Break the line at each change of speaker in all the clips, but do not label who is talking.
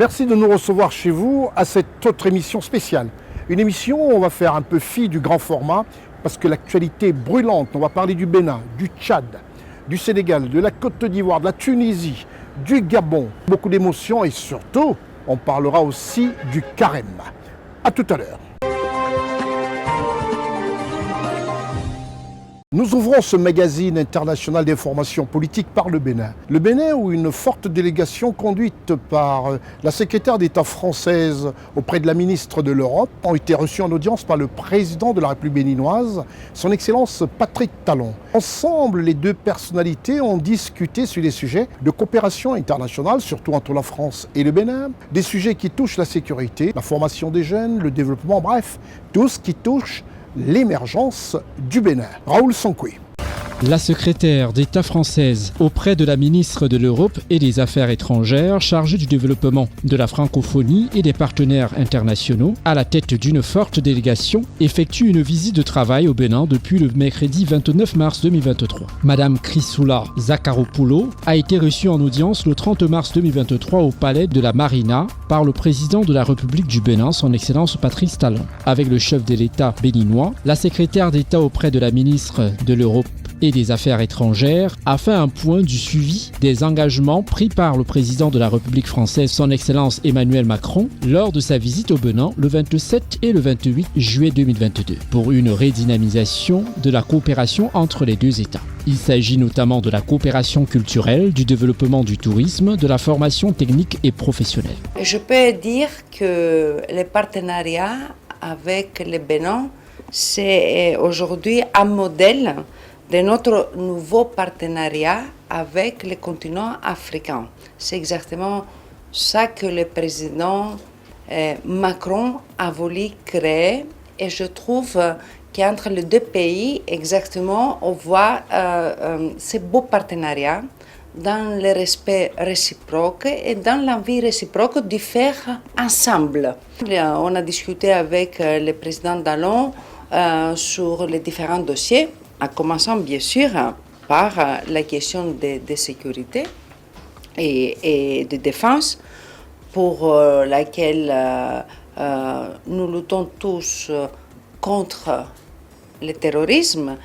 Merci de nous recevoir chez vous à cette autre émission spéciale. Une émission où on va faire un peu fi du grand format parce que l'actualité est brûlante. On va parler du Bénin, du Tchad, du Sénégal, de la Côte d'Ivoire, de la Tunisie, du Gabon. Beaucoup d'émotions et surtout, on parlera aussi du carême. À tout à l'heure. Nous ouvrons ce magazine international d'information politique par le Bénin. Le Bénin où une forte délégation conduite par la secrétaire d'État française auprès de la ministre de l'Europe ont été reçus en audience par le président de la République béninoise, son Excellence Patrick Talon. Ensemble, les deux personnalités ont discuté sur des sujets de coopération internationale, surtout entre la France et le Bénin, des sujets qui touchent la sécurité, la formation des jeunes, le développement, bref, tout ce qui touche l'émergence du Bénin. Raoul Sonkoué.
La secrétaire d'État française auprès de la ministre de l'Europe et des Affaires étrangères chargée du développement de la francophonie et des partenaires internationaux, à la tête d'une forte délégation, effectue une visite de travail au Bénin depuis le mercredi 29 mars 2023. Madame Chrysoula Zakharopoulou a été reçue en audience le 30 mars 2023 au palais de la Marina par le président de la République du Bénin, son Excellence Patrice Talon. Avec le chef de l'État béninois, la secrétaire d'État auprès de la ministre de l'Europe et des Affaires étrangères a fait un point du suivi des engagements pris par le président de la République française, son Excellence Emmanuel Macron, lors de sa visite au Bénin le 27 et le 28 juillet 2022, pour une redynamisation de la coopération entre les deux États. Il s'agit notamment de la coopération culturelle, du développement du tourisme, de la formation technique et professionnelle.
Je peux dire que le partenariat avec le Bénin, c'est aujourd'hui un modèle de notre nouveau partenariat avec le continent africain. C'est exactement ça que le président Macron a voulu créer et je trouve qu'entre les deux pays, exactement, on voit ce beau partenariat dans le respect réciproque et dans l'envie réciproque de faire ensemble. On a discuté avec le président Talon sur les différents dossiers, en commençant bien sûr par la question de sécurité et de défense, pour laquelle nous luttons tous contre le terrorisme,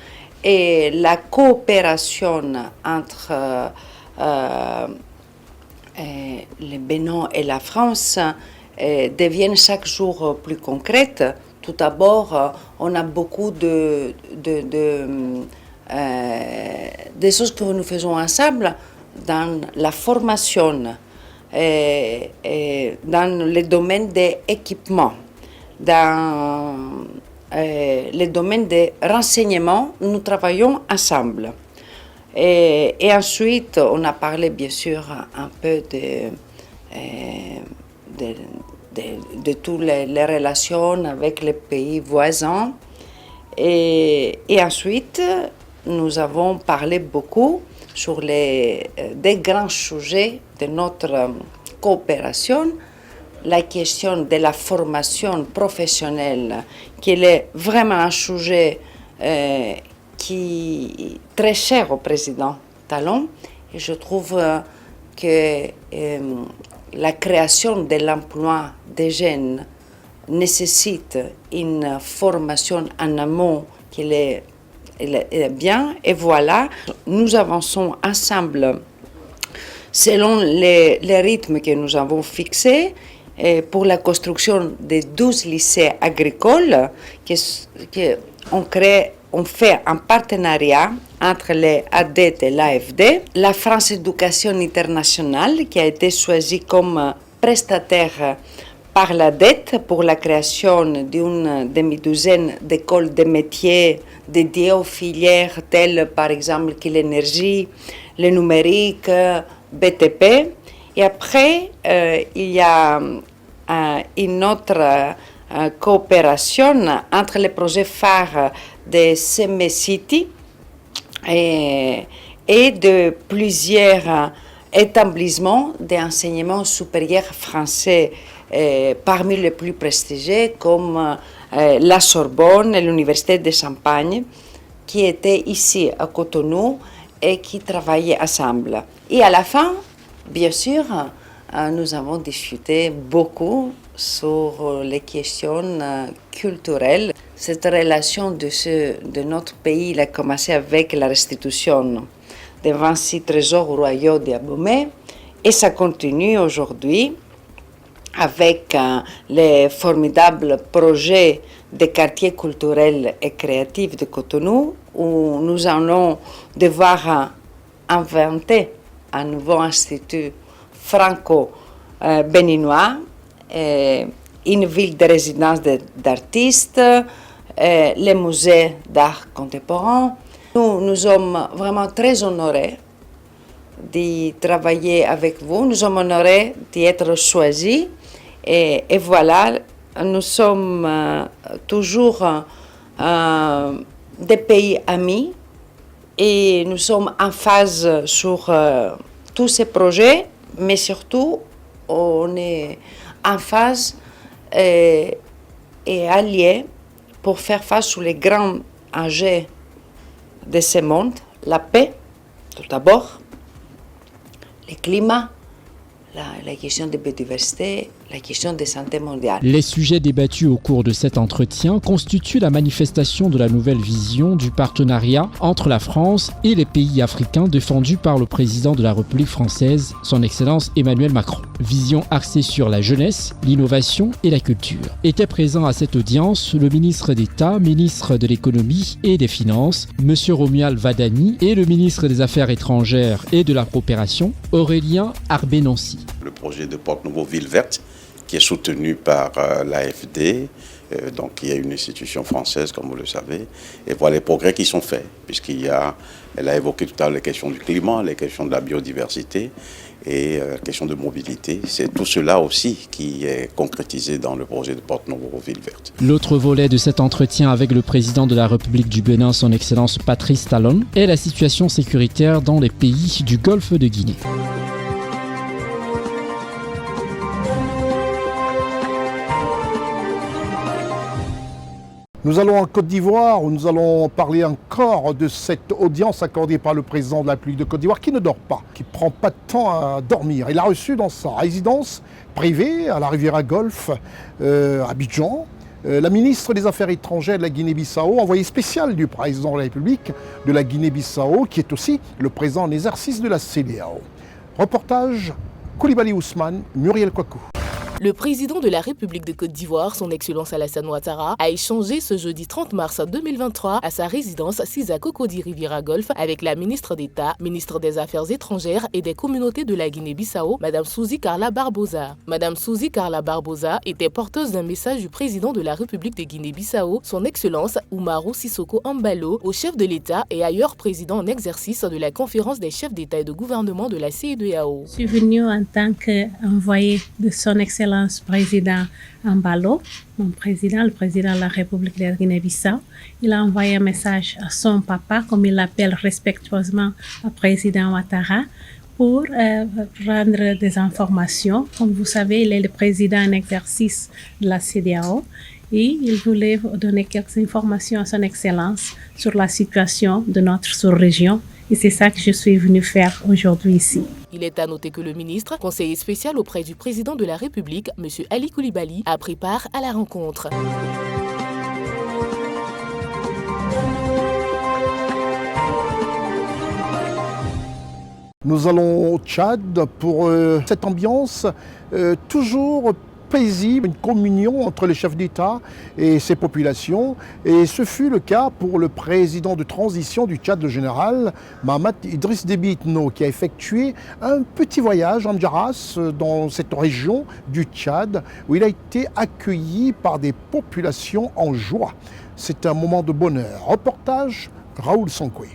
et la coopération entre le Bénin et la France devient chaque jour plus concrète. Tout d'abord, on a beaucoup de choses que nous faisons ensemble dans la formation, dans le domaine des équipements, dans le domaine des renseignements, nous travaillons ensemble. Et ensuite, on a parlé bien sûr un peu de toutes les relations avec les pays voisins. Et ensuite, nous avons parlé beaucoup sur des grands sujets de notre coopération, la question de la formation professionnelle, qui est vraiment un sujet qui est très cher au président Talon. Et je trouve que la création de l'emploi des jeunes nécessite une formation en amont qui est bien. Et voilà, nous avançons ensemble selon les rythmes que nous avons fixés pour la construction de 12 lycées agricoles on fait un partenariat entre les ADET et l'AFD. La France Éducation Internationale, qui a été choisie comme prestataire par l'ADET pour la création d'une demi-douzaine d'écoles de métiers dédiées aux filières telles par exemple que l'énergie, le numérique, BTP. Et après, il y a une autre coopération entre les projets phares de CME City et de plusieurs établissements d'enseignement supérieur français parmi les plus prestigieux comme la Sorbonne et l'Université de Champagne qui étaient ici à Cotonou et qui travaillaient ensemble. Et à la fin, bien sûr, nous avons discuté beaucoup sur les questions culturelles. Cette relation de notre pays il a commencé avec la restitution des 26 trésors royaux d'Abomey et ça continue aujourd'hui avec les formidables projets des quartiers culturels et créatifs de Cotonou où nous allons devoir inventer un nouveau institut franco-béninois, une ville de résidence d'artistes, les musées d'art contemporain. Nous sommes vraiment très honorés de travailler avec vous. Nous sommes honorés d'être choisis. Et voilà, nous sommes toujours des pays amis et nous sommes en phase sur tous ces projets, mais surtout, on est en phase et alliés pour faire face aux grands enjeux de ce monde, la paix, tout d'abord, le climat, la question de biodiversité, la question de santé mondiale.
Les sujets débattus au cours de cet entretien constituent la manifestation de la nouvelle vision du partenariat entre la France et les pays africains défendue par le président de la République française, son Excellence Emmanuel Macron. Vision axée sur la jeunesse, l'innovation et la culture. Étaient présents à cette audience le ministre d'État, ministre de l'économie et des finances, M. Romuald Vadani, et le ministre des Affaires étrangères et de la coopération, Aurélien Arbénoncy.
Le projet de Porte-Nouveau Ville Verte, qui est soutenu par l'AFD, donc il y a une institution française, comme vous le savez, et voilà les progrès qui sont faits, elle a évoqué tout à l'heure les questions du climat, les questions de la biodiversité et la question de mobilité. C'est tout cela aussi qui est concrétisé dans le projet de Porte-Nouveau Ville Verte.
L'autre volet de cet entretien avec le président de la République du Bénin, son Excellence Patrice Talon, est la situation sécuritaire dans les pays du Golfe de Guinée.
Nous allons en Côte d'Ivoire où nous allons parler encore de cette audience accordée par le président de la République de Côte d'Ivoire qui ne dort pas, qui ne prend pas de temps à dormir. Il a reçu dans sa résidence privée à la Riviera Golfe, à Abidjan, la ministre des Affaires étrangères de la Guinée-Bissau, envoyé spécial du président de la République de la Guinée-Bissau, qui est aussi le président en exercice de la CEDEAO. Reportage Koulibaly Ousmane, Muriel Kouakou.
Le président de la République de Côte d'Ivoire, son Excellence Alassane Ouattara, a échangé ce jeudi 30 mars 2023 à sa résidence Sisa Cocody Riviera Golfe avec la ministre d'État, ministre des Affaires étrangères et des communautés de la Guinée-Bissau, Mme Souzy Carla Barbosa. Mme Souzy Carla Barbosa était porteuse d'un message du président de la République de Guinée-Bissau, son Excellence Umaru Sissoko Embalo, au chef de l'État et ailleurs président en exercice de la conférence des chefs d'État et de gouvernement de la CEDEAO.
Je suis venue en tant qu'envoyé de son Excellence président Embalo, le président de la République de Guinée-Bissau. Il a envoyé un message à son papa, comme il l'appelle respectueusement le président Ouattara, pour rendre des informations. Comme vous savez, il est le président en exercice de la CEDEAO et il voulait donner quelques informations à son Excellence sur la situation de notre sous-région. Et c'est ça que je suis venue faire aujourd'hui ici.
Il est à noter que le ministre, conseiller spécial auprès du président de la République, M. Ali Koulibaly, a pris part à la rencontre.
Nous allons au Tchad pour cette ambiance toujours paisible, une communion entre les chefs d'État et ses populations. Et ce fut le cas pour le président de transition du Tchad, le général Mahamat Idriss Déby Itno, qui a effectué un petit voyage en Djaras, dans cette région du Tchad, où il a été accueilli par des populations en joie. C'est un moment de bonheur. Reportage Raoul Sankoué.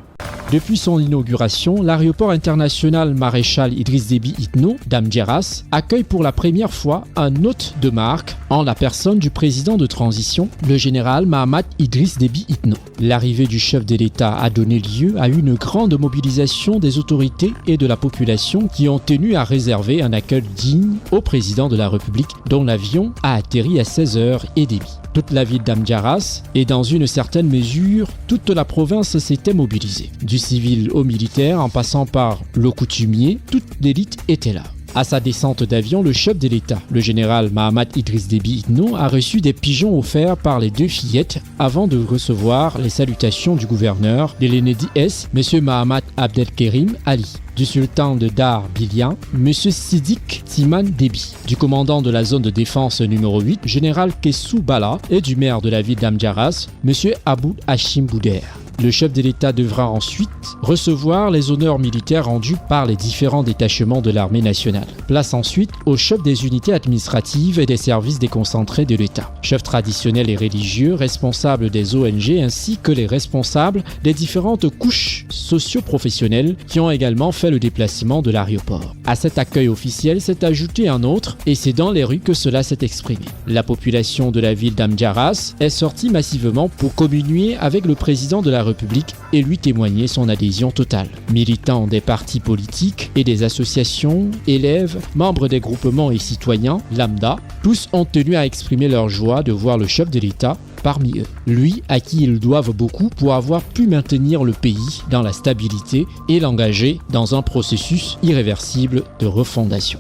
Depuis son inauguration, l'aéroport international Maréchal Idriss Déby Itno d'Amdjeras accueille pour la première fois un hôte de marque en la personne du président de transition, le général Mahamat Idriss Déby Itno. L'arrivée du chef de l'État a donné lieu à une grande mobilisation des autorités et de la population qui ont tenu à réserver un accueil digne au président de la République dont l'avion a atterri à 16h30. Toute la ville d'Amdjeras et dans une certaine mesure, toute la province s'était mobilisée. Du civil au militaire, en passant par le coutumier, toute l'élite était là. À sa descente d'avion, le chef de l'État, le général Mahamat Idriss Déby Itno, a reçu des pigeons offerts par les deux fillettes avant de recevoir les salutations du gouverneur de l'Enedi S, M. Mahamat Abdelkerim Ali, du sultan de Dar Bilian, M. Sidik Timan Déby, du commandant de la zone de défense numéro 8, général Kessou Bala, et du maire de la ville d'Amdjaras, M. Aboud Hachim Bouder. Le chef de l'État devra ensuite recevoir les honneurs militaires rendus par les différents détachements de l'armée nationale. Place ensuite au chef des unités administratives et des services déconcentrés de l'État, chef traditionnel et religieux, responsable des ONG ainsi que les responsables des différentes couches socio-professionnelles qui ont également fait le déplacement de l'aéroport. À cet accueil officiel s'est ajouté un autre et c'est dans les rues que cela s'est exprimé. La population de la ville d'Amdjaras est sortie massivement pour communier avec le président de la République et lui témoigner son adhésion totale. Militants des partis politiques et des associations, élèves, membres des groupements et citoyens, lambda, tous ont tenu à exprimer leur joie de voir le chef de l'État parmi eux. Lui à qui ils doivent beaucoup pour avoir pu maintenir le pays dans la stabilité et l'engager dans un processus irréversible de refondation.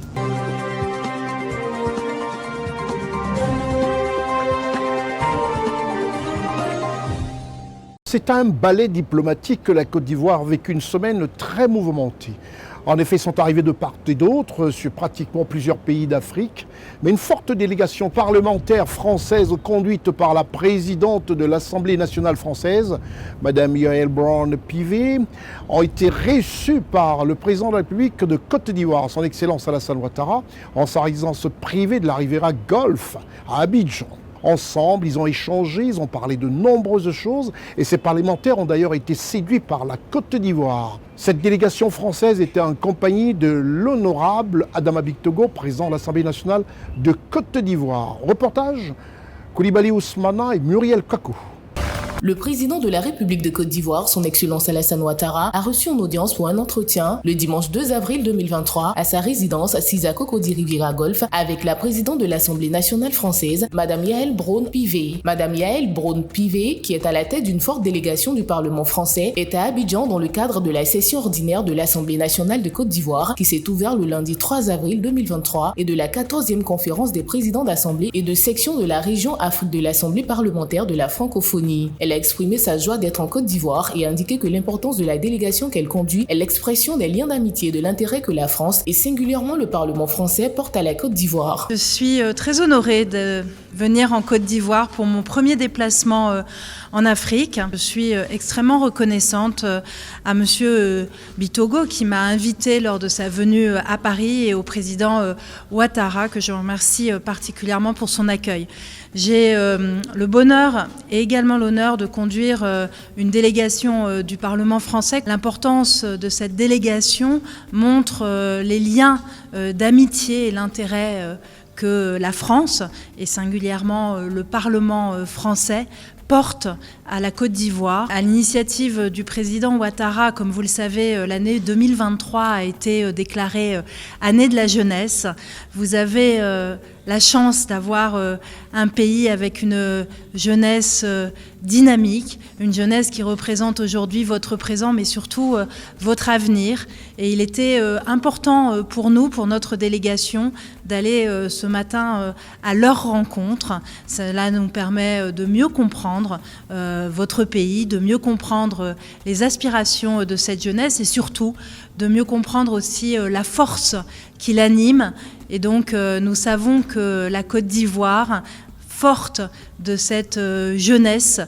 C'est un ballet diplomatique que la Côte d'Ivoire a vécu une semaine très mouvementée. En effet, sont arrivés de part et d'autre sur pratiquement plusieurs pays d'Afrique, mais une forte délégation parlementaire française conduite par la présidente de l'Assemblée nationale française, Mme Yaël Braun-Pivet, ont été reçus par le président de la République de Côte d'Ivoire, son Excellence Alassane Ouattara, en sa résidence privée de la Riviera Golf à Abidjan. Ensemble, ils ont échangé, ils ont parlé de nombreuses choses et ces parlementaires ont d'ailleurs été séduits par la Côte d'Ivoire. Cette délégation française était en compagnie de l'honorable Adama Bictogo, président de l'Assemblée nationale de Côte d'Ivoire. Reportage, Koulibaly Ousmana et Muriel Kakou.
Le président de la République de Côte d'Ivoire, son Excellence Alassane Ouattara, a reçu en audience pour un entretien le dimanche 2 avril 2023 à sa résidence Cisa Cocody Riviera Golf avec la présidente de l'Assemblée nationale française, Mme Yaël Braun-Pivet. Mme Yaël Braun-Pivet, qui est à la tête d'une forte délégation du Parlement français, est à Abidjan dans le cadre de la session ordinaire de l'Assemblée nationale de Côte d'Ivoire qui s'est ouverte le lundi 3 avril 2023 et de la 14e conférence des présidents d'Assemblée et de section de la région Afrique de l'Assemblée parlementaire de la francophonie. Elle a exprimé sa joie d'être en Côte d'Ivoire et indiqué que l'importance de la délégation qu'elle conduit est l'expression des liens d'amitié et de l'intérêt que la France et singulièrement le Parlement français portent à la Côte d'Ivoire.
Je suis très honorée de venir en Côte d'Ivoire pour mon premier déplacement en Afrique. Je suis extrêmement reconnaissante à Monsieur Bictogo qui m'a invitée lors de sa venue à Paris et au président Ouattara que je remercie particulièrement pour son accueil. J'ai le bonheur et également l'honneur de conduire une délégation du Parlement français. L'importance de cette délégation montre les liens d'amitié et l'intérêt que la France, et singulièrement le Parlement français, porte à la Côte d'Ivoire. À l'initiative du président Ouattara, comme vous le savez, l'année 2023 a été déclarée année de la jeunesse. Vous avez la chance d'avoir un pays avec une jeunesse dynamique, une jeunesse qui représente aujourd'hui votre présent, mais surtout votre avenir. Et il était important pour nous, pour notre délégation, d'aller ce matin à leur rencontre. Cela nous permet de mieux comprendre votre pays, de mieux comprendre les aspirations de cette jeunesse et surtout de mieux comprendre aussi la force qui l'anime. Et donc nous savons que la Côte d'Ivoire, forte de cette jeunesse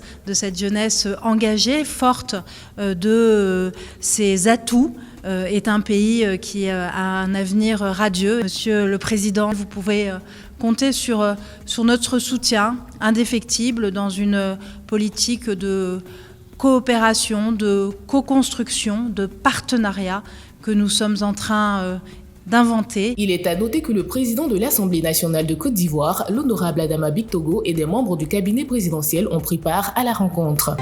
engagée, forte de ses atouts, est un pays qui a un avenir radieux. Monsieur le Président, vous pouvez compter sur notre soutien indéfectible dans une politique de coopération, de co-construction, de partenariat que nous sommes en train d'inventer.
Il est à noter que le président de l'Assemblée nationale de Côte d'Ivoire, l'honorable Adama Bictogo, et des membres du cabinet présidentiel ont pris part à la rencontre.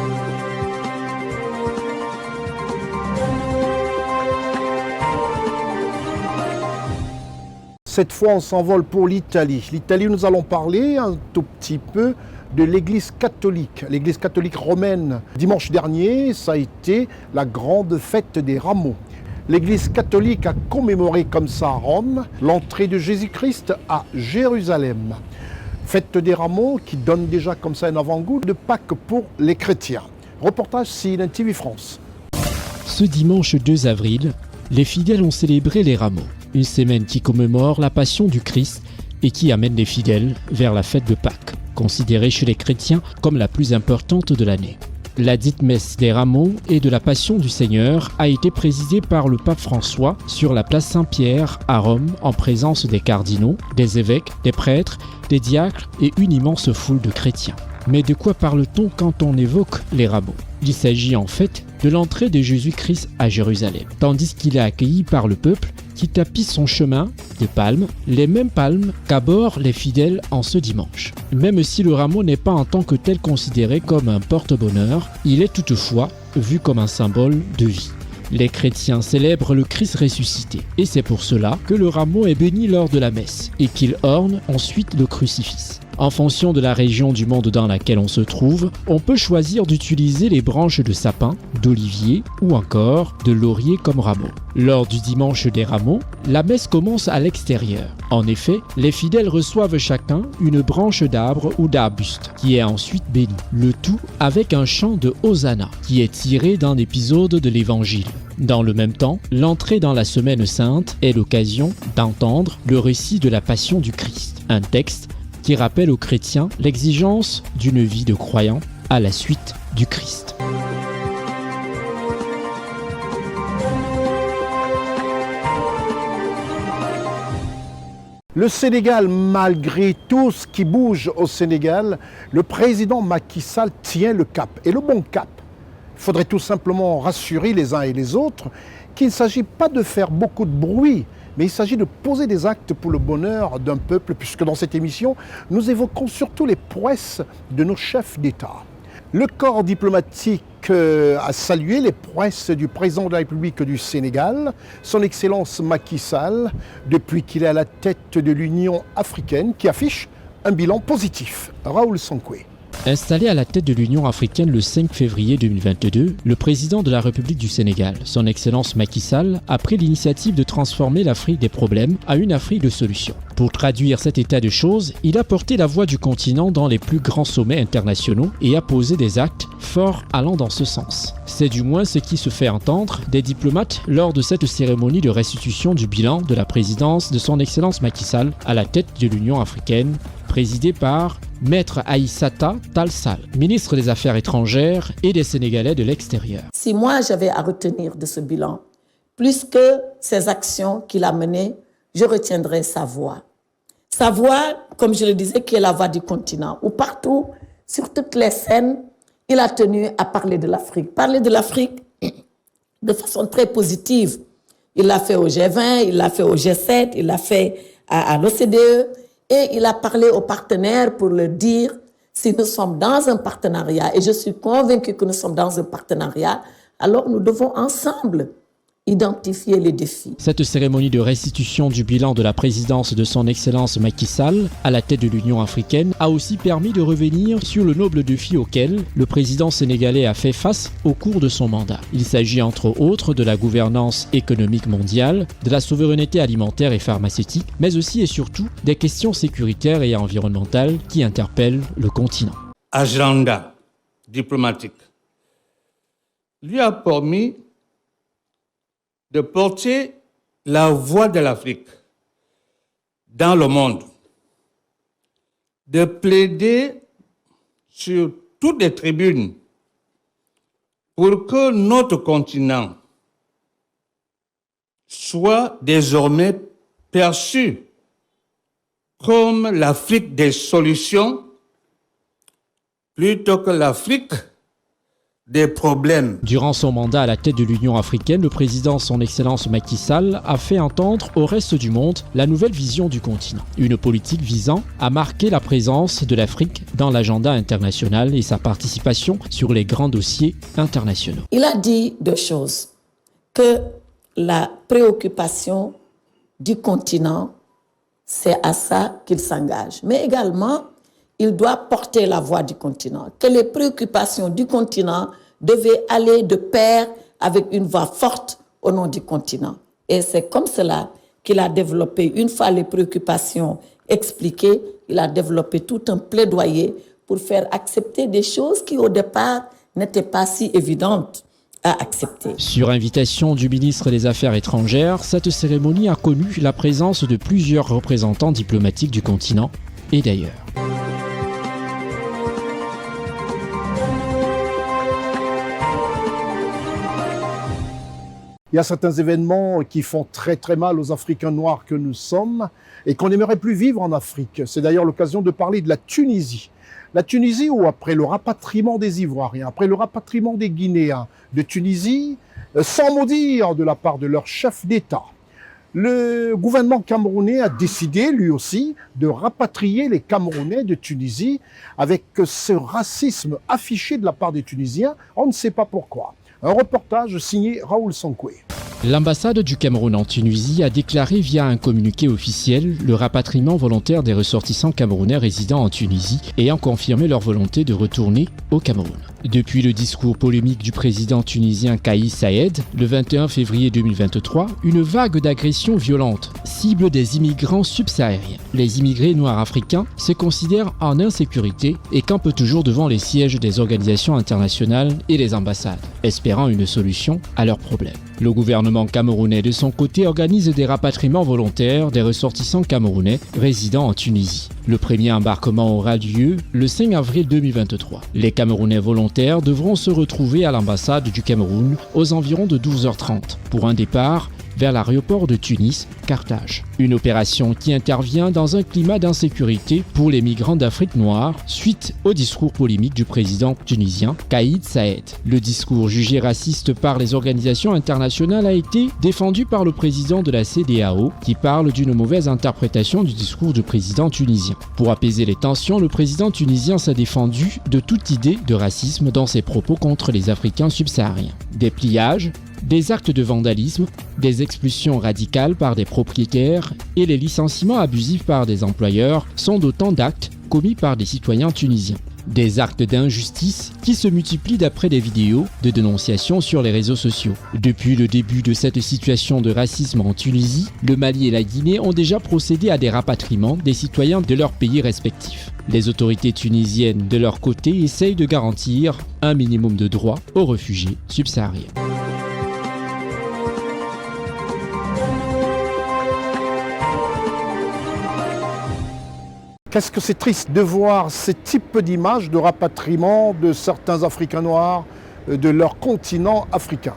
Cette fois, on s'envole pour l'Italie. L'Italie, nous allons parler un tout petit peu de l'Église catholique romaine. Dimanche dernier, ça a été la grande fête des Rameaux. l'Église catholique a commémoré comme ça à Rome l'entrée de Jésus-Christ à Jérusalem. Fête des rameaux qui donne déjà comme ça un avant-goût de Pâques pour les chrétiens. Reportage CNN TV France.
Ce dimanche 2 avril, les fidèles ont célébré les rameaux, une semaine qui commémore la passion du Christ et qui amène les fidèles vers la fête de Pâques, considérée chez les chrétiens comme la plus importante de l'année. La dite messe des rameaux et de la passion du Seigneur a été présidée par le pape François sur la place Saint-Pierre à Rome en présence des cardinaux, des évêques, des prêtres, des diacres et une immense foule de chrétiens. Mais de quoi parle-t-on quand on évoque les rameaux? Il s'agit en fait de l'entrée de Jésus-Christ à Jérusalem, tandis qu'il est accueilli par le peuple qui tapisse son chemin de palmes, les mêmes palmes qu'abordent les fidèles en ce dimanche. Même si le rameau n'est pas en tant que tel considéré comme un porte-bonheur, il est toutefois vu comme un symbole de vie. Les chrétiens célèbrent le Christ ressuscité, et c'est pour cela que le rameau est béni lors de la messe, et qu'il orne ensuite le crucifix. En fonction de la région du monde dans laquelle on se trouve, on peut choisir d'utiliser les branches de sapin, d'olivier ou encore de laurier comme rameau. Lors du dimanche des rameaux, la messe commence à l'extérieur. En effet, les fidèles reçoivent chacun une branche d'arbre ou d'arbuste qui est ensuite bénie. Le tout avec un chant de Hosanna qui est tiré d'un épisode de l'Évangile. Dans le même temps, l'entrée dans la Semaine Sainte est l'occasion d'entendre le récit de la Passion du Christ, un texte qui rappelle aux chrétiens l'exigence d'une vie de croyant à la suite du Christ.
Le Sénégal, malgré tout ce qui bouge au Sénégal, le président Macky Sall tient le cap, et le bon cap. Il faudrait tout simplement rassurer les uns et les autres qu'il ne s'agit pas de faire beaucoup de bruit, mais il s'agit de poser des actes pour le bonheur d'un peuple, puisque dans cette émission, nous évoquons surtout les prouesses de nos chefs d'État. Le corps diplomatique a salué les prouesses du président de la République du Sénégal, son Excellence Macky Sall, depuis qu'il est à la tête de l'Union africaine, qui affiche un bilan positif. Raoul Sankoué.
Installé à la tête de l'Union africaine le 5 février 2022, le président de la République du Sénégal, son Excellence Macky Sall, a pris l'initiative de transformer l'Afrique des problèmes à une Afrique de solutions. Pour traduire cet état de choses, il a porté la voix du continent dans les plus grands sommets internationaux et a posé des actes forts allant dans ce sens. C'est du moins ce qui se fait entendre des diplomates lors de cette cérémonie de restitution du bilan de la présidence de son Excellence Macky Sall à la tête de l'Union africaine, présidée par Maître Aïssata Tall Sall, ministre des Affaires étrangères et des Sénégalais de l'extérieur.
Si moi j'avais à retenir de ce bilan, plus que ces actions qu'il a menées, je retiendrai sa voix. Sa voix, comme je le disais, qui est la voix du continent, où partout, sur toutes les scènes, il a tenu à parler de l'Afrique. Parler de l'Afrique de façon très positive. Il l'a fait au G20, il l'a fait au G7, il l'a fait à l'OCDE. Et il a parlé aux partenaires pour leur dire si nous sommes dans un partenariat, et je suis convaincue que nous sommes dans un partenariat, alors nous devons ensemble identifier les défis.
Cette cérémonie de restitution du bilan de la présidence de son Excellence Macky Sall à la tête de l'Union africaine a aussi permis de revenir sur le noble défi auquel le président sénégalais a fait face au cours de son mandat. Il s'agit entre autres de la gouvernance économique mondiale, de la souveraineté alimentaire et pharmaceutique, mais aussi et surtout des questions sécuritaires et environnementales qui interpellent le continent.
Agenda diplomatique lui a permis de porter la voix de l'Afrique dans le monde, de plaider sur toutes les tribunes pour que notre continent soit désormais perçu comme l'Afrique des solutions plutôt que l'Afrique des problèmes.
Durant son mandat à la tête de l'Union africaine, le président son Excellence Macky Sall a fait entendre au reste du monde la nouvelle vision du continent. Une politique visant à marquer la présence de l'Afrique dans l'agenda international et sa participation sur les grands dossiers internationaux.
Il a dit deux choses. Que la préoccupation du continent, c'est à ça qu'il s'engage. Mais également, il doit porter la voix du continent. Que les préoccupations du continent devaient aller de pair avec une voix forte au nom du continent. Et c'est comme cela qu'il a développé, une fois les préoccupations expliquées, il a développé tout un plaidoyer pour faire accepter des choses qui au départ n'étaient pas si évidentes à accepter.
Sur invitation du ministre des Affaires étrangères, cette cérémonie a connu la présence de plusieurs représentants diplomatiques du continent et d'ailleurs.
Il y a certains événements qui font très très mal aux Africains noirs que nous sommes et qu'on n'aimerait plus vivre en Afrique. C'est d'ailleurs l'occasion de parler de la Tunisie. La Tunisie où après le rapatriement des Ivoiriens, après le rapatriement des Guinéens de Tunisie, sans mot dire de la part de leur chef d'État, le gouvernement camerounais a décidé lui aussi de rapatrier les Camerounais de Tunisie avec ce racisme affiché de la part des Tunisiens, on ne sait pas pourquoi. Un reportage signé Raoul Sankoué.
L'ambassade du Cameroun en Tunisie a déclaré via un communiqué officiel le rapatriement volontaire des ressortissants camerounais résidant en Tunisie ayant confirmé leur volonté de retourner au Cameroun. Depuis le discours polémique du président tunisien Kais Saied, le 21 février 2023, une vague d'agressions violentes cible des immigrants subsahariens. Les immigrés noirs africains se considèrent en insécurité et campent toujours devant les sièges des organisations internationales et les ambassades, espérant une solution à leurs problèmes. Le gouvernement camerounais, de son côté, organise des rapatriements volontaires des ressortissants camerounais résidant en Tunisie. Le premier embarquement aura lieu le 5 avril 2023. Les Camerounais volontaires devront se retrouver à l'ambassade du Cameroun aux environs de 12h30 pour un départ vers l'aéroport de Tunis, Carthage. Une opération qui intervient dans un climat d'insécurité pour les migrants d'Afrique noire suite au discours polémique du président tunisien Kais Saied. Le discours jugé raciste par les organisations internationales a été défendu par le président de la CEDEAO qui parle d'une mauvaise interprétation du discours du président tunisien. Pour apaiser les tensions, le président tunisien s'est défendu de toute idée de racisme dans ses propos contre les Africains subsahariens. Des pillages, des actes de vandalisme, des expulsions radicales par des propriétaires et les licenciements abusifs par des employeurs sont d'autant d'actes commis par des citoyens tunisiens. Des actes d'injustice qui se multiplient d'après des vidéos de dénonciation sur les réseaux sociaux. Depuis le début de cette situation de racisme en Tunisie, le Mali et la Guinée ont déjà procédé à des rapatriements des citoyens de leurs pays respectifs. Les autorités tunisiennes, de leur côté, essayent de garantir un minimum de droits aux réfugiés subsahariens.
Qu'est-ce que c'est triste de voir ces types d'images de rapatriement de certains Africains noirs de leur continent africain.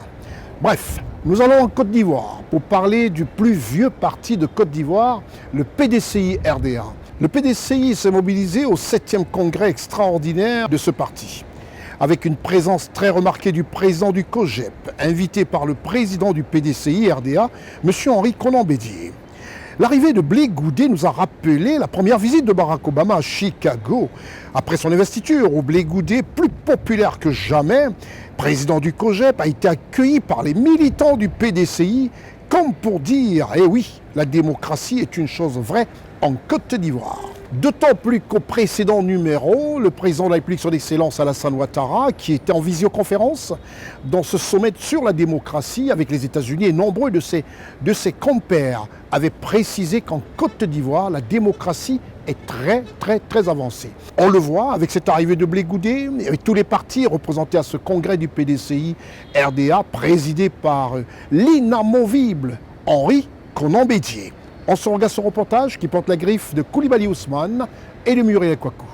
Bref, nous allons en Côte d'Ivoire pour parler du plus vieux parti de Côte d'Ivoire, le PDCI-RDA. Le PDCI s'est mobilisé au 7e congrès extraordinaire de ce parti, avec une présence très remarquée du président du COGEP, invité par le président du PDCI-RDA, M. Henri Konan Bédié. L'arrivée de Blé Goudé nous a rappelé la première visite de Barack Obama à Chicago. Après son investiture, où Blé Goudé, plus populaire que jamais, président du COGEP, a été accueilli par les militants du PDCI comme pour dire « Eh oui, la démocratie est une chose vraie en Côte d'Ivoire ». D'autant plus qu'au précédent numéro, le président de la République son Excellence Alassane Ouattara, qui était en visioconférence dans ce sommet sur la démocratie avec les États-Unis et nombreux de ses compères, avait précisé qu'en Côte d'Ivoire, la démocratie est très avancée. On le voit avec cette arrivée de Blé Goudé, avec tous les partis représentés à ce congrès du PDCI RDA, présidé par l'inamovible Henri Konan Bédié. On se regarde ce reportage qui porte la griffe de Koulibaly Ousmane et de Muriel Kouakou.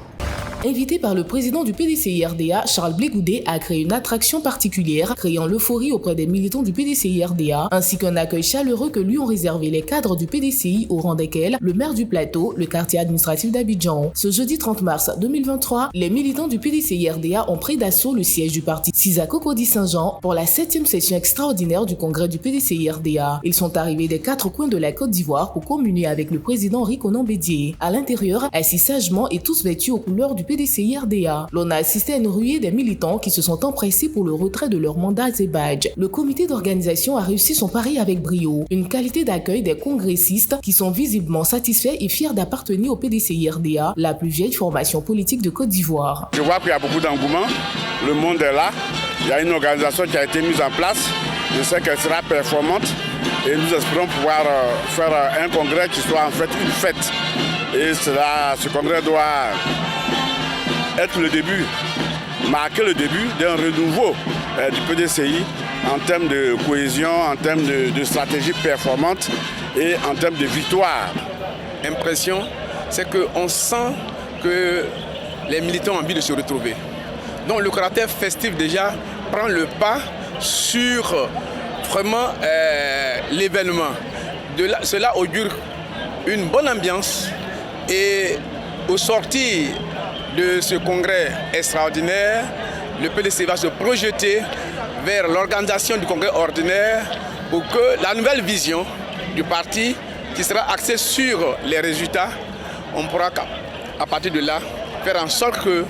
Invité par le président du PDCI-RDA, Charles Blé Goudé a créé une attraction particulière, créant l'euphorie auprès des militants du PDCI-RDA, ainsi qu'un accueil chaleureux que lui ont réservé les cadres du PDCI, au rang desquels le maire du Plateau, le quartier administratif d'Abidjan. Ce jeudi 30 mars 2023, les militants du PDCI-RDA ont pris d'assaut le siège du parti Cocody-Saint-Jean pour la 7e session extraordinaire du congrès du PDCI-RDA. Ils sont arrivés des 4 coins de la Côte d'Ivoire pour communier avec le président Henri Konan Bédié. À l'intérieur, assis sagement et tous vêtus aux couleurs du PDCI-RDA. L'on a assisté à une ruée des militants qui se sont empressés pour le retrait de leurs mandats et badges. Le comité d'organisation a réussi son pari avec brio. Une qualité d'accueil des congressistes qui sont visiblement satisfaits et fiers d'appartenir au PDCI-RDA, la plus vieille formation politique de Côte d'Ivoire.
Je vois qu'il y a beaucoup d'engouement. Le monde est là. Il y a une organisation qui a été mise en place. Je sais qu'elle sera performante et nous espérons pouvoir faire un congrès qui soit en fait une fête. Et ce congrès doit être le début, marquer le début d'un renouveau du PDCI en termes de cohésion, en termes de stratégie performante et en termes de victoire.
L'impression, c'est qu'on sent que les militants ont envie de se retrouver. Donc le caractère festif déjà prend le pas sur vraiment l'événement. Cela augure une bonne ambiance et au sortir de ce congrès extraordinaire, le PDC va se projeter vers l'organisation du congrès ordinaire pour que la nouvelle vision du parti qui sera axée sur les résultats, on pourra à partir de là faire en sorte que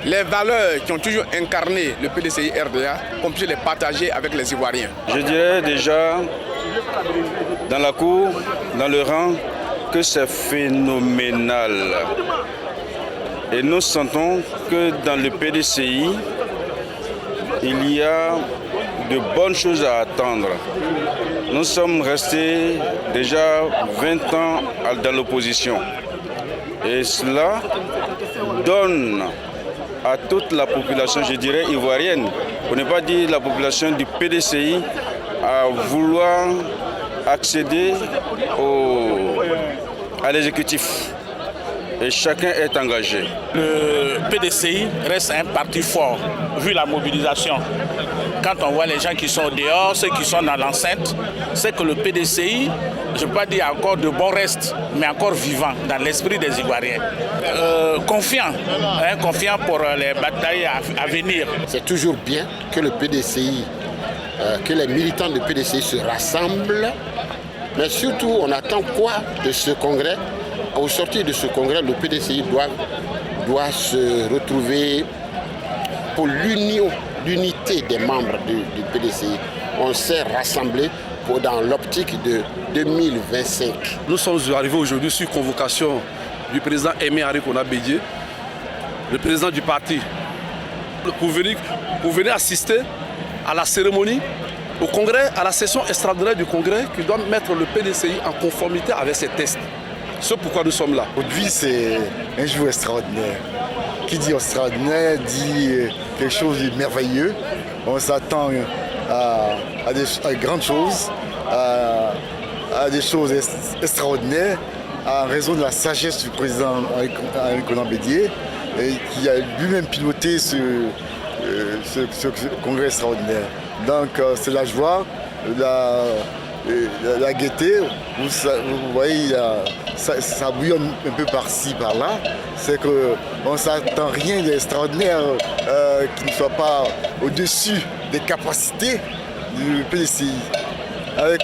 les valeurs qui ont toujours incarné le PDCI RDA, qu'on puisse les partager avec les Ivoiriens.
Je dirais déjà dans la cour, dans le rang, que c'est phénoménal. Et nous sentons que dans le PDCI, il y a de bonnes choses à attendre. Nous sommes restés déjà 20 ans dans l'opposition. Et cela donne à toute la population, je dirais, ivoirienne, pour ne pas dire la population du PDCI, à vouloir accéder à l'exécutif. Et chacun est engagé.
Le PDCI reste un parti fort, vu la mobilisation. Quand on voit les gens qui sont dehors, ceux qui sont dans l'enceinte, c'est que le PDCI, je ne peux pas dire encore de bon reste, mais encore vivant dans l'esprit des Ivoiriens. Confiant pour les batailles à venir.
C'est toujours bien que le PDCI, que les militants du PDCI se rassemblent, mais surtout on attend quoi de ce congrès? Au sortir de ce congrès, le PDCI doit se retrouver pour l'unité des membres du PDCI. On s'est rassemblés dans l'optique de 2025.
Nous sommes arrivés aujourd'hui sur convocation du président Aimé Henri Konan Bédié, le président du parti, pour venir assister à la cérémonie, au congrès, à la session extraordinaire du congrès qui doit mettre le PDCI en conformité avec ses tests. C'est pourquoi nous sommes là.
Aujourd'hui, c'est un jour extraordinaire. Qui dit extraordinaire dit quelque chose de merveilleux. On s'attend à des grandes choses, à des choses extraordinaires, en raison de la sagesse du président Henri Konan Bédié, qui a lui-même piloté ce congrès extraordinaire. Donc c'est la joie, la gaieté. Vous voyez, ça bouillonne un peu par-ci, par-là. C'est qu'on ne s'attend rien d'extraordinaire qui ne soit pas au-dessus des capacités du PDCI. Avec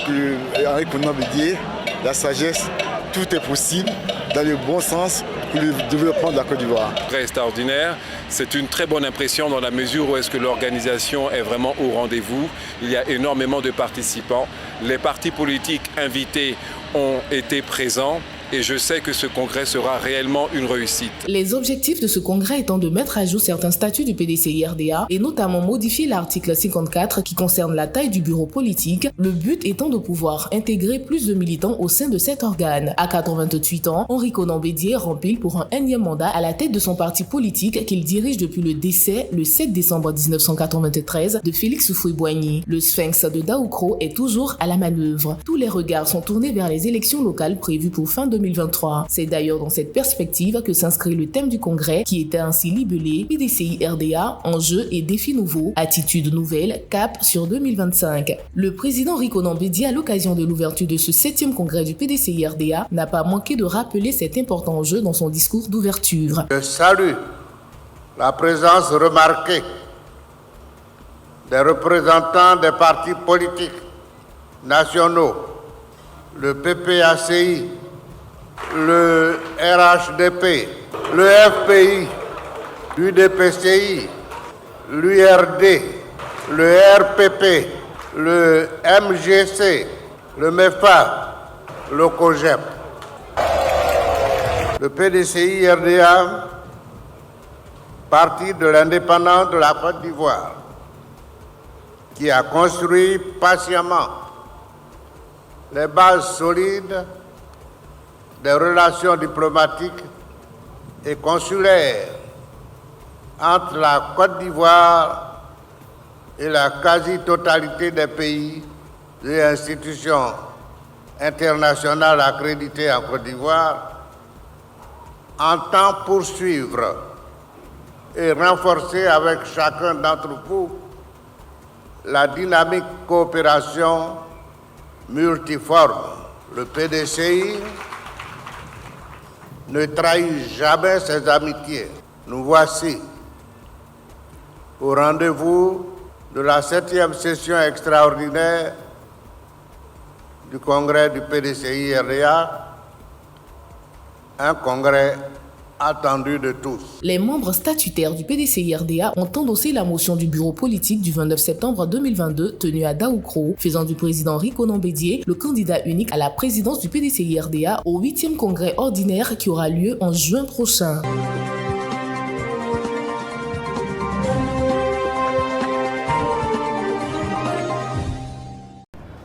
Henri Konan Bédié, la sagesse, tout est possible dans le bon sens pour le développement de la Côte d'Ivoire.
Très extraordinaire, c'est une très bonne impression dans la mesure où est-ce que l'organisation est vraiment au rendez-vous. Il y a énormément de participants. Les partis politiques invités ont été présents. Et je sais que ce congrès sera réellement une réussite.
Les objectifs de ce congrès étant de mettre à jour certains statuts du PDCI-RDA et notamment modifier l'article 54 qui concerne la taille du bureau politique, le but étant de pouvoir intégrer plus de militants au sein de cet organe. À 88 ans, Henri Konan Bédié rempile pour un énième mandat à la tête de son parti politique qu'il dirige depuis le décès, le 7 décembre 1993, de Félix Houphouët-Boigny. Le Sphinx de Daoukro est toujours à la manœuvre. Tous les regards sont tournés vers les élections locales prévues pour fin 2023. C'est d'ailleurs dans cette perspective que s'inscrit le thème du congrès qui était ainsi libellé PDCI-RDA, enjeux et défis nouveaux, attitudes nouvelles, cap sur 2025. Le président Henri Konan Bédié, à l'occasion de l'ouverture de ce 7e congrès du PDCI-RDA, n'a pas manqué de rappeler cet important enjeu dans son discours d'ouverture.
Je salue la présence remarquée des représentants des partis politiques nationaux, le PPACI, le RHDP, le FPI, l'UDPCI, l'URD, le RPP, le MGC, le MEFA, le COGEP. Le PDCI-RDA, parti de l'indépendance de la Côte d'Ivoire, qui a construit patiemment les bases solides des relations diplomatiques et consulaires entre la Côte d'Ivoire et la quasi-totalité des pays et institutions internationales accréditées en Côte d'Ivoire, entend poursuivre et renforcer avec chacun d'entre vous la dynamique coopération multiforme. Le PDCI ne trahit jamais ses amitiés. Nous voici au rendez-vous de la 7e session extraordinaire du congrès du PDCI-RDA, un congrès attendu de tous.
Les membres statutaires du PDCI-RDA ont endossé la motion du bureau politique du 29 septembre 2022 tenue à Daoukro, faisant du président Rico Nambédié le candidat unique à la présidence du PDCI-RDA au 8e congrès ordinaire qui aura lieu en juin prochain.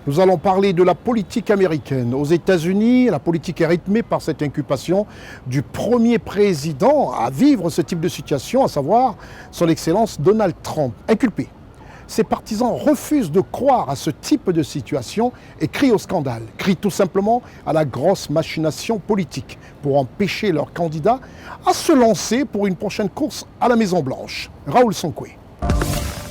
Nous allons parler de la politique américaine. Aux États-Unis, la politique est rythmée par cette inculpation du premier président à vivre ce type de situation, à savoir son Excellence Donald Trump, inculpé. Ses partisans refusent de croire à ce type de situation et crient au scandale, crient tout simplement à la grosse machination politique pour empêcher leur candidat à se lancer pour une prochaine course à la Maison-Blanche. Raoul Sonkwe.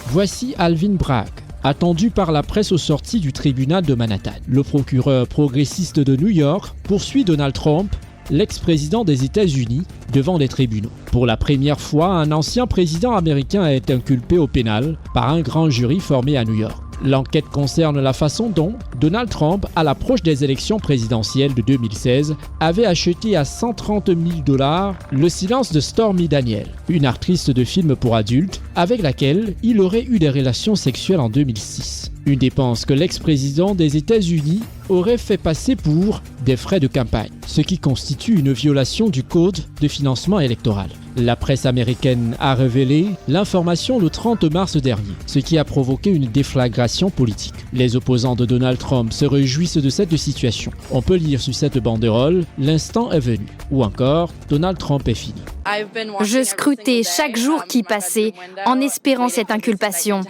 Voici Alvin Bragg, attendu par la presse aux sorties du tribunal de Manhattan. Le procureur progressiste de New York poursuit Donald Trump, l'ex-président des États-Unis, devant les tribunaux. Pour la première fois, un ancien président américain a été inculpé au pénal par un grand jury formé à New York. L'enquête concerne la façon dont Donald Trump, à l'approche des élections présidentielles de 2016, avait acheté à $130 000 le silence de Stormy Daniels, une actrice de films pour adultes avec laquelle il aurait eu des relations sexuelles en 2006. Une dépense que l'ex-président des États-Unis aurait fait passer pour des frais de campagne, ce qui constitue une violation du code de financement électoral. La presse américaine a révélé l'information le 30 mars dernier, ce qui a provoqué une déflagration politique. Les opposants de Donald Trump se réjouissent de cette situation. On peut lire sur cette banderole « L'instant est venu » ou encore « Donald Trump est fini ».
Je scrutais chaque jour qui passait en espérant cette inculpation.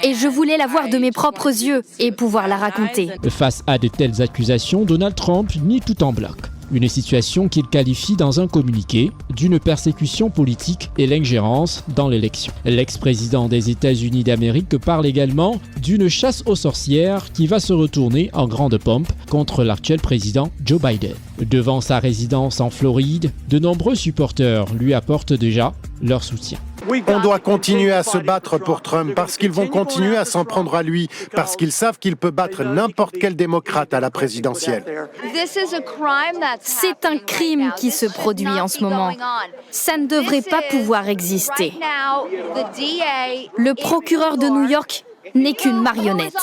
Et je voulais la voir de mes propres yeux et pouvoir la raconter.
Face à de telles accusations, Donald Trump nie tout en bloc. Une situation qu'il qualifie dans un communiqué d'une persécution politique et l'ingérence dans l'élection. L'ex-président des États-Unis d'Amérique parle également d'une chasse aux sorcières qui va se retourner en grande pompe contre l'actuel président Joe Biden. Devant sa résidence en Floride, de nombreux supporters lui apportent déjà leur soutien.
On doit continuer à se battre pour Trump parce qu'ils vont continuer à s'en prendre à lui, parce qu'ils savent qu'il peut battre n'importe quel démocrate à la présidentielle.
C'est un crime qui se produit en ce moment. Ça ne devrait pas pouvoir exister. Le procureur de New York n'est qu'une marionnette.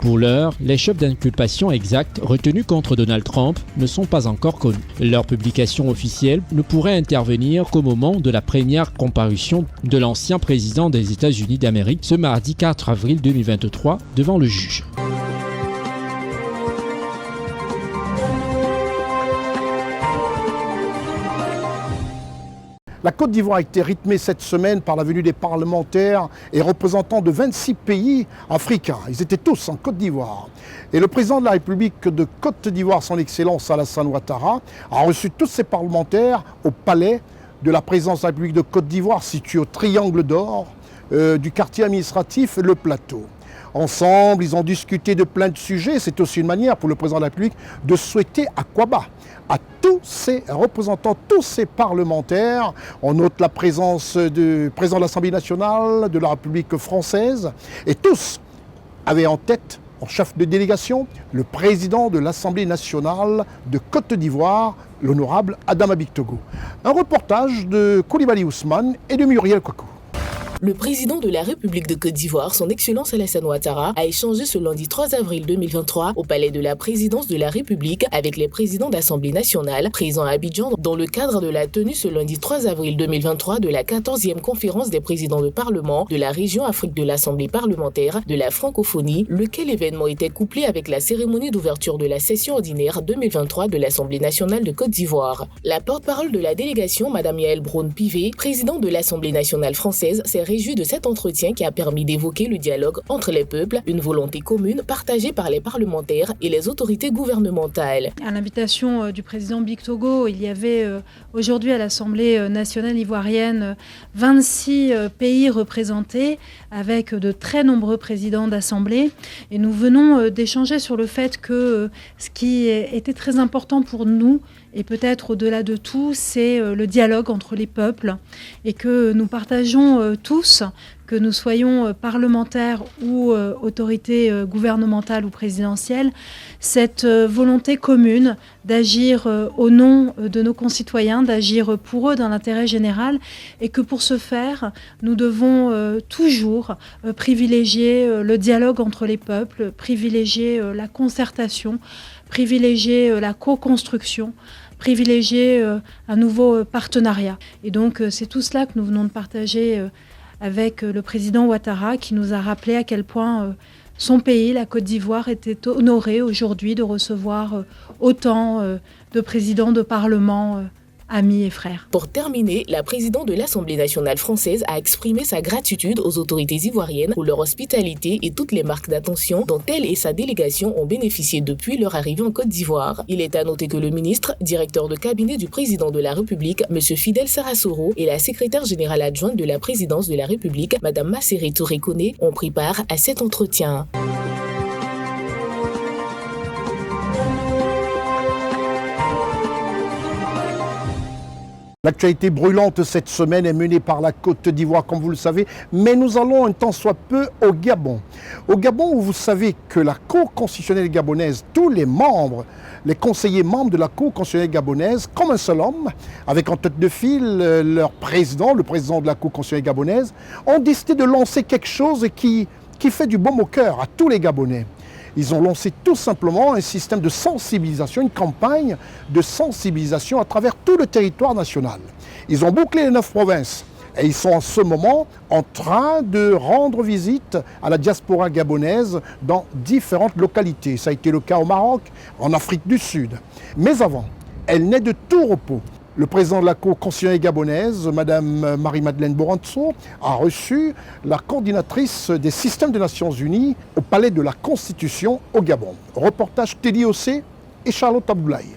Pour l'heure, les chefs d'inculpation exacts retenus contre Donald Trump ne sont pas encore connus. Leur publication officielle ne pourrait intervenir qu'au moment de la première comparution de l'ancien président des États-Unis d'Amérique ce mardi 4 avril 2023 devant le juge.
La Côte d'Ivoire a été rythmée cette semaine par la venue des parlementaires et représentants de 26 pays africains. Ils étaient tous en Côte d'Ivoire. Et le président de la République de Côte d'Ivoire, son Excellence Alassane Ouattara, a reçu tous ces parlementaires au palais de la présidence de la République de Côte d'Ivoire, situé au Triangle d'Or du quartier administratif Le Plateau. Ensemble, ils ont discuté de plein de sujets. C'est aussi une manière pour le président de la République de souhaiter Akwaba à tous ces représentants, tous ces parlementaires. On note la présence du président de l'Assemblée nationale, de la République française. Et tous avaient en tête, en chef de délégation, le président de l'Assemblée nationale de Côte d'Ivoire, l'honorable Adama Bictogo. Un reportage de Koulibaly Ousmane et de Muriel Kouakou.
Le président de la République de Côte d'Ivoire, son Excellence Alassane Ouattara, a échangé ce lundi 3 avril 2023 au palais de la présidence de la République avec les présidents d'Assemblée nationale présents à Abidjan dans le cadre de la tenue ce lundi 3 avril 2023 de la 14e conférence des présidents de Parlement de la région Afrique de l'Assemblée parlementaire de la francophonie, lequel événement était couplé avec la cérémonie d'ouverture de la session ordinaire 2023 de l'Assemblée nationale de Côte d'Ivoire. La porte-parole de la délégation, Madame Yael Braun-Pivet, présidente de l'Assemblée nationale française, s'est réjouie de cet entretien qui a permis d'évoquer le dialogue entre les peuples, une volonté commune partagée par les parlementaires et les autorités gouvernementales.
À l'invitation du président Bictogo, il y avait aujourd'hui à l'Assemblée nationale ivoirienne 26 pays représentés avec de très nombreux présidents d'assemblée. Et nous venons d'échanger sur le fait que ce qui était très important pour nous, et peut-être au-delà de tout, c'est le dialogue entre les peuples et que nous partageons tous, que nous soyons parlementaires ou autorités gouvernementales ou présidentielles, cette volonté commune d'agir au nom de nos concitoyens, d'agir pour eux dans l'intérêt général et que pour ce faire, nous devons toujours privilégier le dialogue entre les peuples, privilégier la concertation, privilégier la co-construction, privilégier un nouveau partenariat. Et donc c'est tout cela que nous venons de partager avec le président Ouattara qui nous a rappelé à quel point son pays, la Côte d'Ivoire, était honoré aujourd'hui de recevoir autant de présidents de parlement amis et frères.
Pour terminer, la présidente de l'Assemblée nationale française a exprimé sa gratitude aux autorités ivoiriennes pour leur hospitalité et toutes les marques d'attention dont elle et sa délégation ont bénéficié depuis leur arrivée en Côte d'Ivoire. Il est à noter que le ministre, directeur de cabinet du président de la République, M. Fidel Sarasoro, et la secrétaire générale adjointe de la présidence de la République, Mme Masséré Touré-Koné, ont pris part à cet entretien.
L'actualité brûlante cette semaine est menée par la Côte d'Ivoire, comme vous le savez, mais nous allons un temps soit peu au Gabon. Au Gabon, où vous savez que la Cour constitutionnelle gabonaise, tous les membres, les conseillers membres de la Cour constitutionnelle gabonaise, comme un seul homme, avec en tête de file leur président, le président de la Cour constitutionnelle gabonaise, ont décidé de lancer quelque chose qui fait du baume au cœur à tous les Gabonais. Ils ont lancé tout simplement un système de sensibilisation, une campagne de sensibilisation à travers tout le territoire national. Ils ont bouclé les 9 provinces et ils sont en ce moment en train de rendre visite à la diaspora gabonaise dans différentes localités. Ça a été le cas au Maroc, en Afrique du Sud. Mais avant, elle n'est de tout repos. Le président de la Cour constitutionnelle gabonaise, Mme Marie-Madeleine Boranso, a reçu la coordinatrice des systèmes des Nations Unies au Palais de la Constitution au Gabon. Reportage Teddy Ossé et Charlotte Abdoulaye.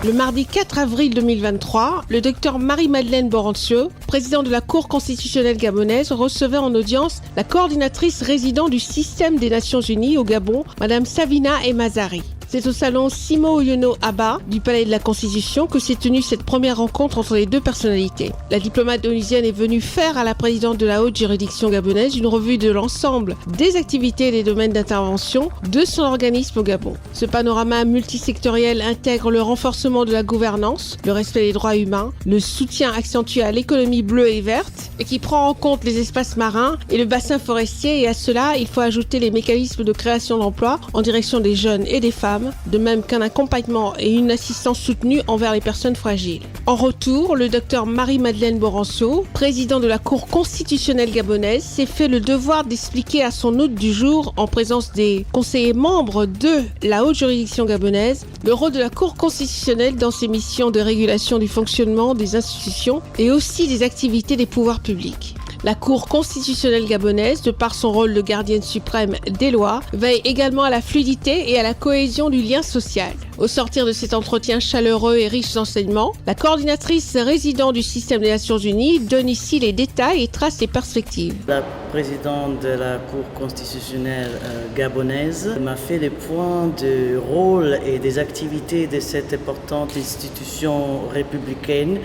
Le mardi 4 avril 2023, le docteur Marie-Madeleine Boranso, président de la Cour constitutionnelle gabonaise, recevait en audience la coordinatrice résidente du système des Nations Unies au Gabon, Mme Savina Emazari. C'est au salon Simo Oyono Abba du Palais de la Constitution que s'est tenue cette première rencontre entre les deux personnalités. La diplomate onusienne est venue faire à la présidente de la haute juridiction gabonaise une revue de l'ensemble des activités et des domaines d'intervention de son organisme au Gabon. Ce panorama multisectoriel intègre le renforcement de la gouvernance, le respect des droits humains, le soutien accentué à l'économie bleue et verte et qui prend en compte les espaces marins et le bassin forestier, et à cela il faut ajouter les mécanismes de création d'emplois en direction des jeunes et des femmes, de même qu'un accompagnement et une assistance soutenue envers les personnes fragiles. En retour, le docteur Marie-Madeleine Boranso, président de la Cour constitutionnelle gabonaise, s'est fait le devoir d'expliquer à son hôte du jour, en présence des conseillers membres de la haute juridiction gabonaise, le rôle de la Cour constitutionnelle dans ses missions de régulation du fonctionnement des institutions et aussi des activités des pouvoirs publics. La Cour constitutionnelle gabonaise, de par son rôle de gardienne suprême des lois, veille également à la fluidité et à la cohésion du lien social. Au sortir de cet entretien chaleureux et riche d'enseignements, la coordinatrice résidente du système des Nations Unies donne ici les détails et trace les perspectives.
La présidente de la Cour constitutionnelle gabonaise m'a fait le point du rôle et des activités de cette importante institution républicaine.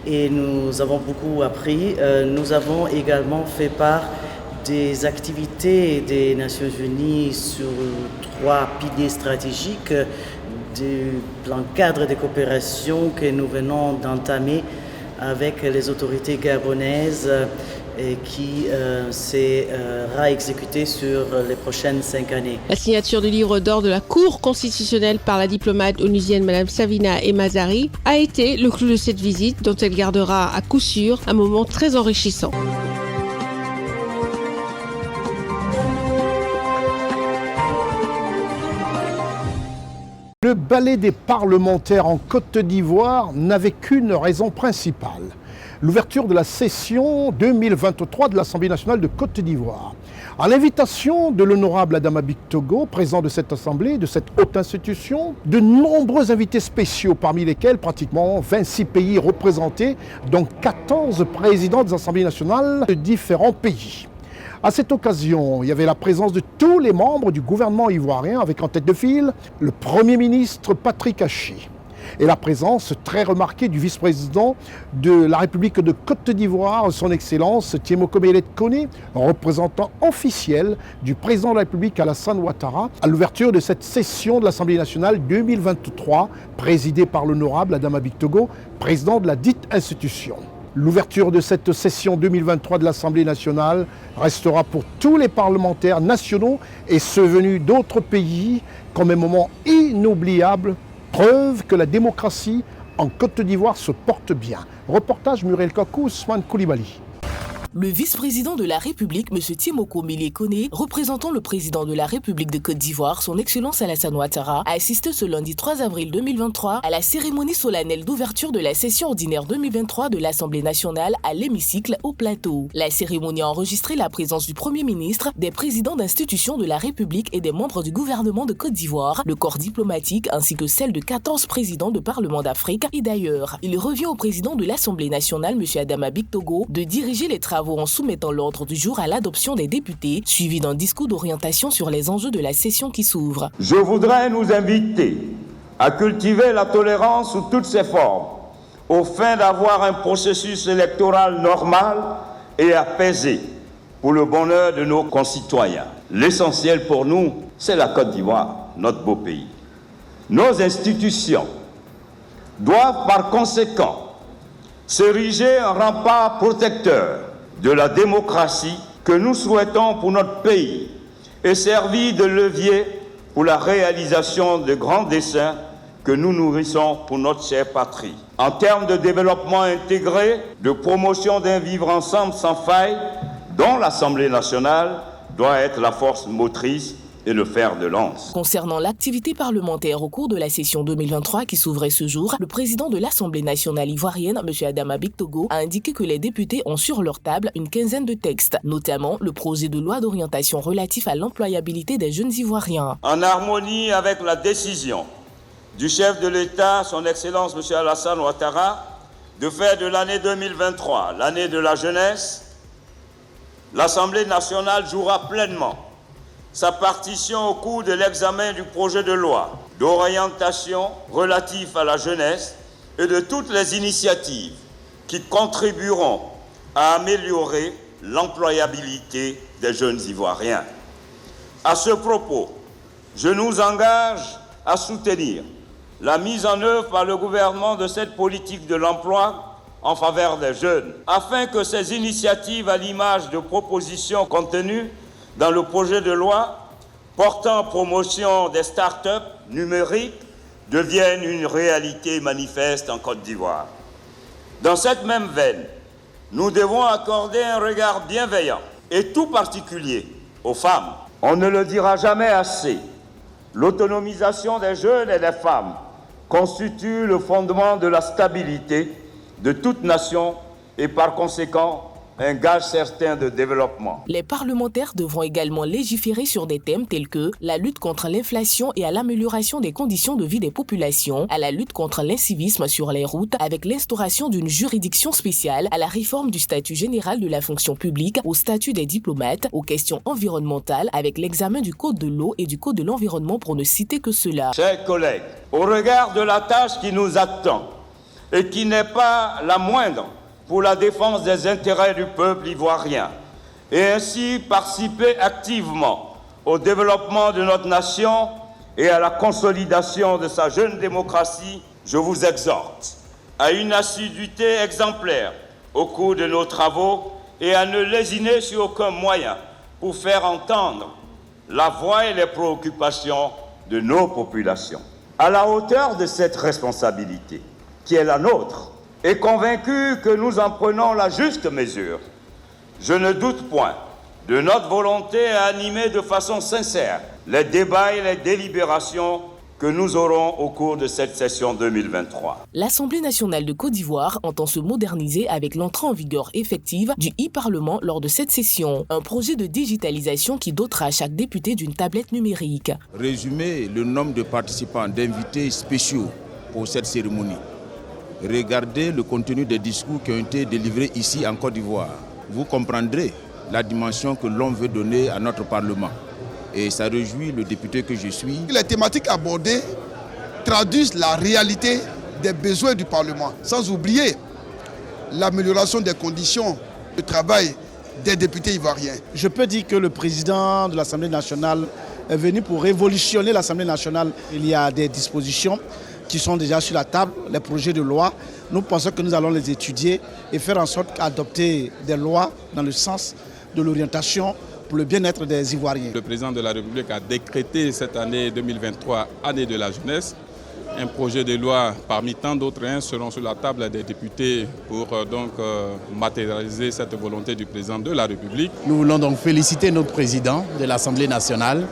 Et nous avons beaucoup appris. Nous avons également fait part des activités des Nations Unies sur 3 piliers stratégiques du plan cadre de coopération que nous venons d'entamer avec les autorités gabonaises et qui sera exécuté sur les prochaines 5 années.
La signature du livre d'or de la Cour constitutionnelle par la diplomate onusienne Mme Savina Emazari a été le clou de cette visite dont elle gardera à coup sûr un moment très enrichissant.
Le ballet des parlementaires en Côte d'Ivoire n'avait qu'une raison principale, l'ouverture de la session 2023 de l'Assemblée nationale de Côte d'Ivoire. À l'invitation de l'honorable Adama Bictogo, président de cette assemblée, de cette haute institution, de nombreux invités spéciaux, parmi lesquels pratiquement 26 pays représentés, dont 14 présidents des assemblées nationales de différents pays. À cette occasion, il y avait la présence de tous les membres du gouvernement ivoirien, avec en tête de file le Premier ministre Patrick Haché. Et la présence très remarquée du vice-président de la République de Côte d'Ivoire, son Excellence Tiemoko Melet Kone, représentant officiel du président de la République Alassane Ouattara, à l'ouverture de cette session de l'Assemblée nationale 2023, présidée par l'honorable Adama Bictogo, président de la dite institution. L'ouverture de cette session 2023 de l'Assemblée nationale restera pour tous les parlementaires nationaux et ceux venus d'autres pays comme un moment inoubliable, preuve que la démocratie en Côte d'Ivoire se porte bien. Reportage Muriel Kakou, Ousmane Koulibaly.
Le vice-président de la République, M. Tiemoko Melet Kone, représentant le président de la République de Côte d'Ivoire, son Excellence Alassane Ouattara, a assisté ce lundi 3 avril 2023 à la cérémonie solennelle d'ouverture de la session ordinaire 2023 de l'Assemblée nationale à l'hémicycle au Plateau. La cérémonie a enregistré la présence du Premier ministre, des présidents d'institutions de la République et des membres du gouvernement de Côte d'Ivoire, le corps diplomatique ainsi que celle de 14 présidents de parlements d'Afrique et d'ailleurs. Il revient au président de l'Assemblée nationale, M. Adama Bictogo, de diriger les travaux en soumettant l'ordre du jour à l'adoption des députés, suivi d'un discours d'orientation sur les enjeux de la session qui s'ouvre.
Je voudrais nous inviter à cultiver la tolérance sous toutes ses formes, au fin d'avoir un processus électoral normal et apaisé pour le bonheur de nos concitoyens. L'essentiel pour nous, c'est la Côte d'Ivoire, notre beau pays. Nos institutions doivent par conséquent s'ériger en rempart protecteur de la démocratie que nous souhaitons pour notre pays et servir de levier pour la réalisation de grands desseins que nous nourrissons pour notre chère patrie. En termes de développement intégré, de promotion d'un vivre ensemble sans faille, dont l'Assemblée nationale doit être la force motrice et le fer de lance.
Concernant l'activité parlementaire au cours de la session 2023 qui s'ouvrait ce jour, le président de l'Assemblée nationale ivoirienne, M. Adama Bictogo, a indiqué que les députés ont sur leur table une quinzaine de textes, notamment le projet de loi d'orientation relatif à l'employabilité des jeunes Ivoiriens.
En harmonie avec la décision du chef de l'État, son Excellence M. Alassane Ouattara, de faire de l'année 2023 l'année de la jeunesse, l'Assemblée nationale jouera pleinement sa partition au cours de l'examen du projet de loi d'orientation relatif à la jeunesse et de toutes les initiatives qui contribueront à améliorer l'employabilité des jeunes Ivoiriens. À ce propos, je nous engage à soutenir la mise en œuvre par le gouvernement de cette politique de l'emploi en faveur des jeunes, afin que ces initiatives, à l'image de propositions contenues dans le projet de loi portant promotion des start-up numériques, deviennent une réalité manifeste en Côte d'Ivoire. Dans cette même veine, nous devons accorder un regard bienveillant et tout particulier aux femmes. On ne le dira jamais assez, l'autonomisation des jeunes et des femmes constitue le fondement de la stabilité de toute nation et par conséquent un gage certain de développement.
Les parlementaires devront également légiférer sur des thèmes tels que la lutte contre l'inflation et à l'amélioration des conditions de vie des populations, à la lutte contre l'incivisme sur les routes avec l'instauration d'une juridiction spéciale, à la réforme du statut général de la fonction publique, au statut des diplomates, aux questions environnementales avec l'examen du code de l'eau et du code de l'environnement pour ne citer que cela.
Chers collègues, au regard de la tâche qui nous attend et qui n'est pas la moindre, pour la défense des intérêts du peuple ivoirien et ainsi participer activement au développement de notre nation et à la consolidation de sa jeune démocratie, je vous exhorte à une assiduité exemplaire au cours de nos travaux et à ne lésiner sur aucun moyen pour faire entendre la voix et les préoccupations de nos populations. À la hauteur de cette responsabilité, qui est la nôtre, et convaincu que nous en prenons la juste mesure, je ne doute point de notre volonté à animer de façon sincère les débats et les délibérations que nous aurons au cours de cette session 2023.
L'Assemblée nationale de Côte d'Ivoire entend se moderniser avec l'entrée en vigueur effective du e-Parlement lors de cette session. Un projet de digitalisation qui dotera chaque député d'une tablette numérique.
Résumer le nombre de participants, d'invités spéciaux pour cette cérémonie. Regardez le contenu des discours qui ont été délivrés ici en Côte d'Ivoire. Vous comprendrez la dimension que l'on veut donner à notre Parlement. Et ça réjouit le député que je suis.
Les thématiques abordées traduisent la réalité des besoins du Parlement, sans oublier l'amélioration des conditions de travail des députés ivoiriens.
Je peux dire que le président de l'Assemblée nationale est venu pour révolutionner l'Assemblée nationale. Il y a des dispositions qui sont déjà sur la table, les projets de loi. Nous pensons que nous allons les étudier et faire en sorte d'adopter des lois dans le sens de l'orientation pour le bien-être des Ivoiriens.
Le président de la République a décrété cette année 2023 année de la jeunesse. Un projet de loi parmi tant d'autres seront sur la table des députés pour matérialiser cette volonté du président de la République.
Nous voulons donc féliciter notre président de l'Assemblée nationale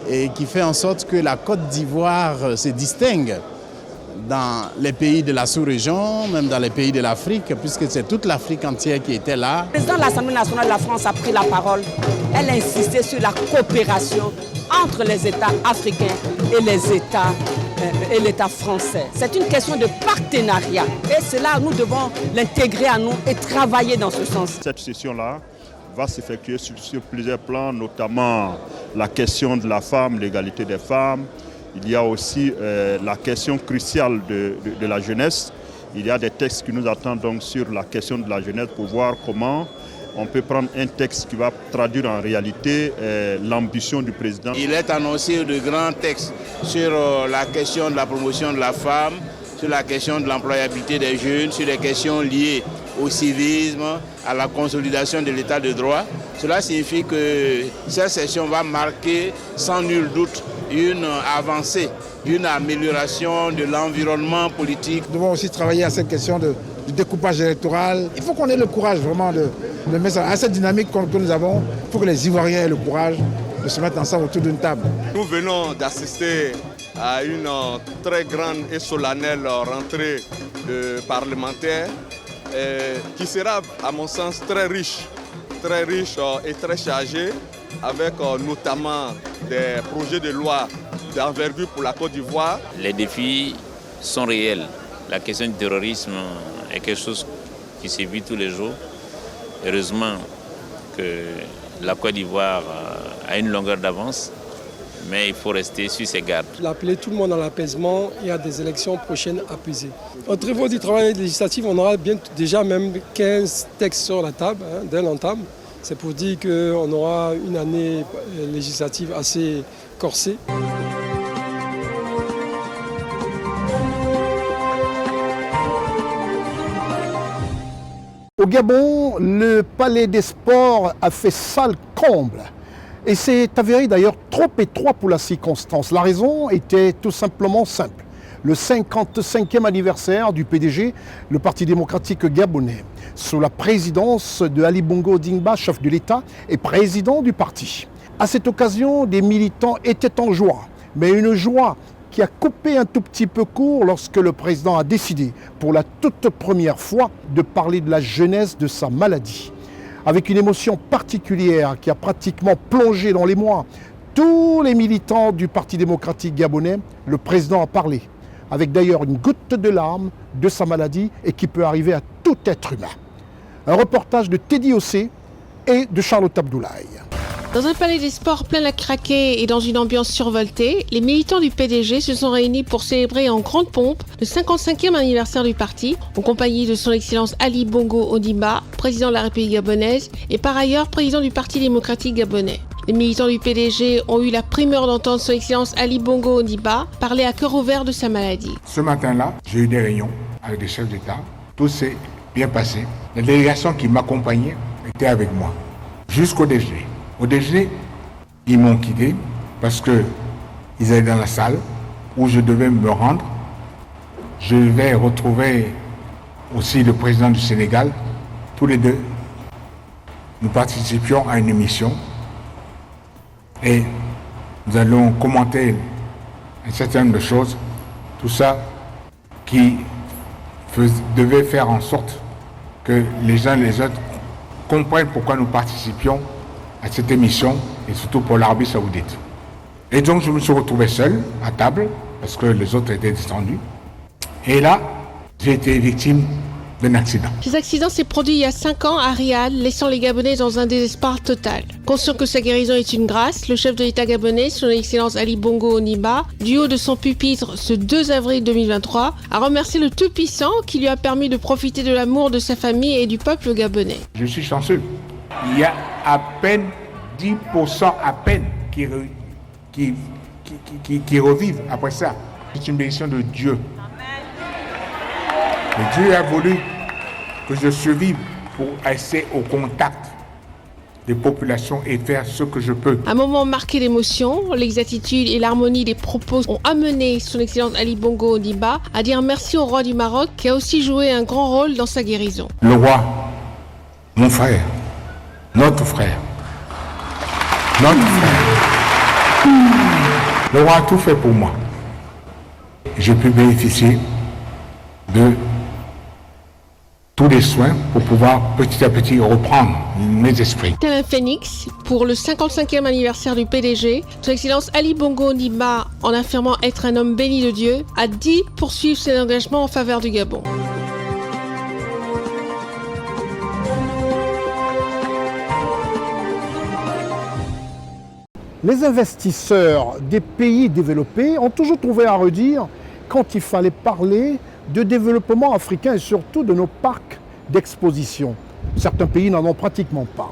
et qui fait en sorte que la Côte d'Ivoire se distingue dans les pays de la sous-région, même dans les pays de l'Afrique, puisque c'est toute l'Afrique entière qui était là.
Le président de l'Assemblée nationale de la France a pris la parole. Elle a insisté sur la coopération entre les États africains et l'État français. C'est une question de partenariat et cela, nous devons l'intégrer à nous et travailler dans ce sens.
Cette session-là va s'effectuer sur plusieurs plans, notamment la question de la femme, l'égalité des femmes. Il y a aussi la question cruciale de la jeunesse. Il y a des textes qui nous attendent donc sur la question de la jeunesse pour voir comment on peut prendre un texte qui va traduire en réalité l'ambition du président.
Il est annoncé de grands textes sur la question de la promotion de la femme, sur la question de l'employabilité des jeunes, sur les questions liées au civisme, à la consolidation de l'état de droit. Cela signifie que cette session va marquer sans nul doute une avancée, une amélioration de l'environnement politique.
Nous devons aussi travailler à cette question du découpage électoral. Il faut qu'on ait le courage vraiment de mettre à cette dynamique que nous avons. Il faut que les Ivoiriens aient le courage de se mettre ensemble autour d'une table.
Nous venons d'assister à une très grande et solennelle rentrée de parlementaires qui sera, à mon sens, très riche et très chargée, avec notamment des projets de loi d'envergure pour la Côte d'Ivoire.
Les défis sont réels. La question du terrorisme est quelque chose qui se vit tous les jours. Heureusement que la Côte d'Ivoire a une longueur d'avance, mais il faut rester sur ses gardes.
Appeler tout le monde à l'apaisement et à des élections prochaines apaisées. Au niveau du travail législatif, on aura déjà même 15 textes sur la table dès l'entame. C'est pour dire qu'on aura une année législative assez corsée.
Au Gabon, le palais des sports a fait salle comble. Et c'est avéré d'ailleurs trop étroit pour la circonstance. La raison était tout simplement simple. Le 55e anniversaire du PDG, le Parti démocratique gabonais, sous la présidence de Ali Bongo Ondimba, chef de l'État et président du parti. À cette occasion, des militants étaient en joie, mais une joie qui a coupé un tout petit peu court lorsque le président a décidé, pour la toute première fois, de parler de la genèse de sa maladie. Avec une émotion particulière qui a pratiquement plongé dans les mois tous les militants du Parti démocratique gabonais, le président a parlé, avec d'ailleurs une goutte de larmes de sa maladie et qui peut arriver à tout être humain. Un reportage de Teddy Ossé et de Charlotte Abdoulaye.
Dans un palais des sports plein à craquer et dans une ambiance survoltée, les militants du PDG se sont réunis pour célébrer en grande pompe le 55e anniversaire du parti, en compagnie de son Excellence Ali Bongo Ondimba, président de la République gabonaise et par ailleurs président du Parti démocratique gabonais. Les militants du PDG ont eu la primeur d'entendre son Excellence Ali Bongo Ondimba parler à cœur ouvert de sa maladie.
Ce matin-là, j'ai eu des réunions avec des chefs d'État. Tout s'est bien passé. La délégation qui m'accompagnait
étaient avec moi, jusqu'au déjeuner. Au déjeuner, ils m'ont quitté parce qu'ils allaient dans la salle où je devais me rendre. Je vais retrouver aussi le président du Sénégal. Tous les deux, nous participions à une émission et nous allons commenter un certain nombre de choses. Tout ça qui devait faire en sorte que les uns et les autres comprennent pourquoi nous participions à cette émission et surtout pour l'Arabie Saoudite. Et donc je me suis retrouvé seul à table parce que les autres étaient descendus. Et là, j'ai été victime d'un accident.
Cet accident s'est produit il y a 5 ans à Riyad, laissant les Gabonais dans un désespoir total. Conscient que sa guérison est une grâce, le chef de l'État gabonais, son Excellence Ali Bongo Ondimba, du haut de son pupitre ce 2 avril 2023, a remercié le Tout-Puissant qui lui a permis de profiter de l'amour de sa famille et du peuple gabonais.
Je suis chanceux. Il y a à peine 10% à peine qui revivent après ça. C'est une bénédiction de Dieu. Et Dieu a voulu que je survive pour rester au contact des populations et faire ce que je peux.
Un moment marqué d'émotion, l'exactitude et l'harmonie des propos ont amené son Excellence Ali Bongo Ondimba à dire merci au roi du Maroc qui a aussi joué un grand rôle dans sa guérison.
Le roi, mon frère, notre frère, le roi a tout fait pour moi. J'ai pu bénéficier de tous les soins pour pouvoir petit à petit reprendre mes esprits.
Tel un phénix, pour le 55e anniversaire du PDG, son Excellence Ali Bongo Ondimba, en affirmant être un homme béni de Dieu, a dit poursuivre ses engagements en faveur du Gabon.
Les investisseurs des pays développés ont toujours trouvé à redire quand il fallait parler de développement africain et surtout de nos parcs d'exposition. Certains pays n'en ont pratiquement pas.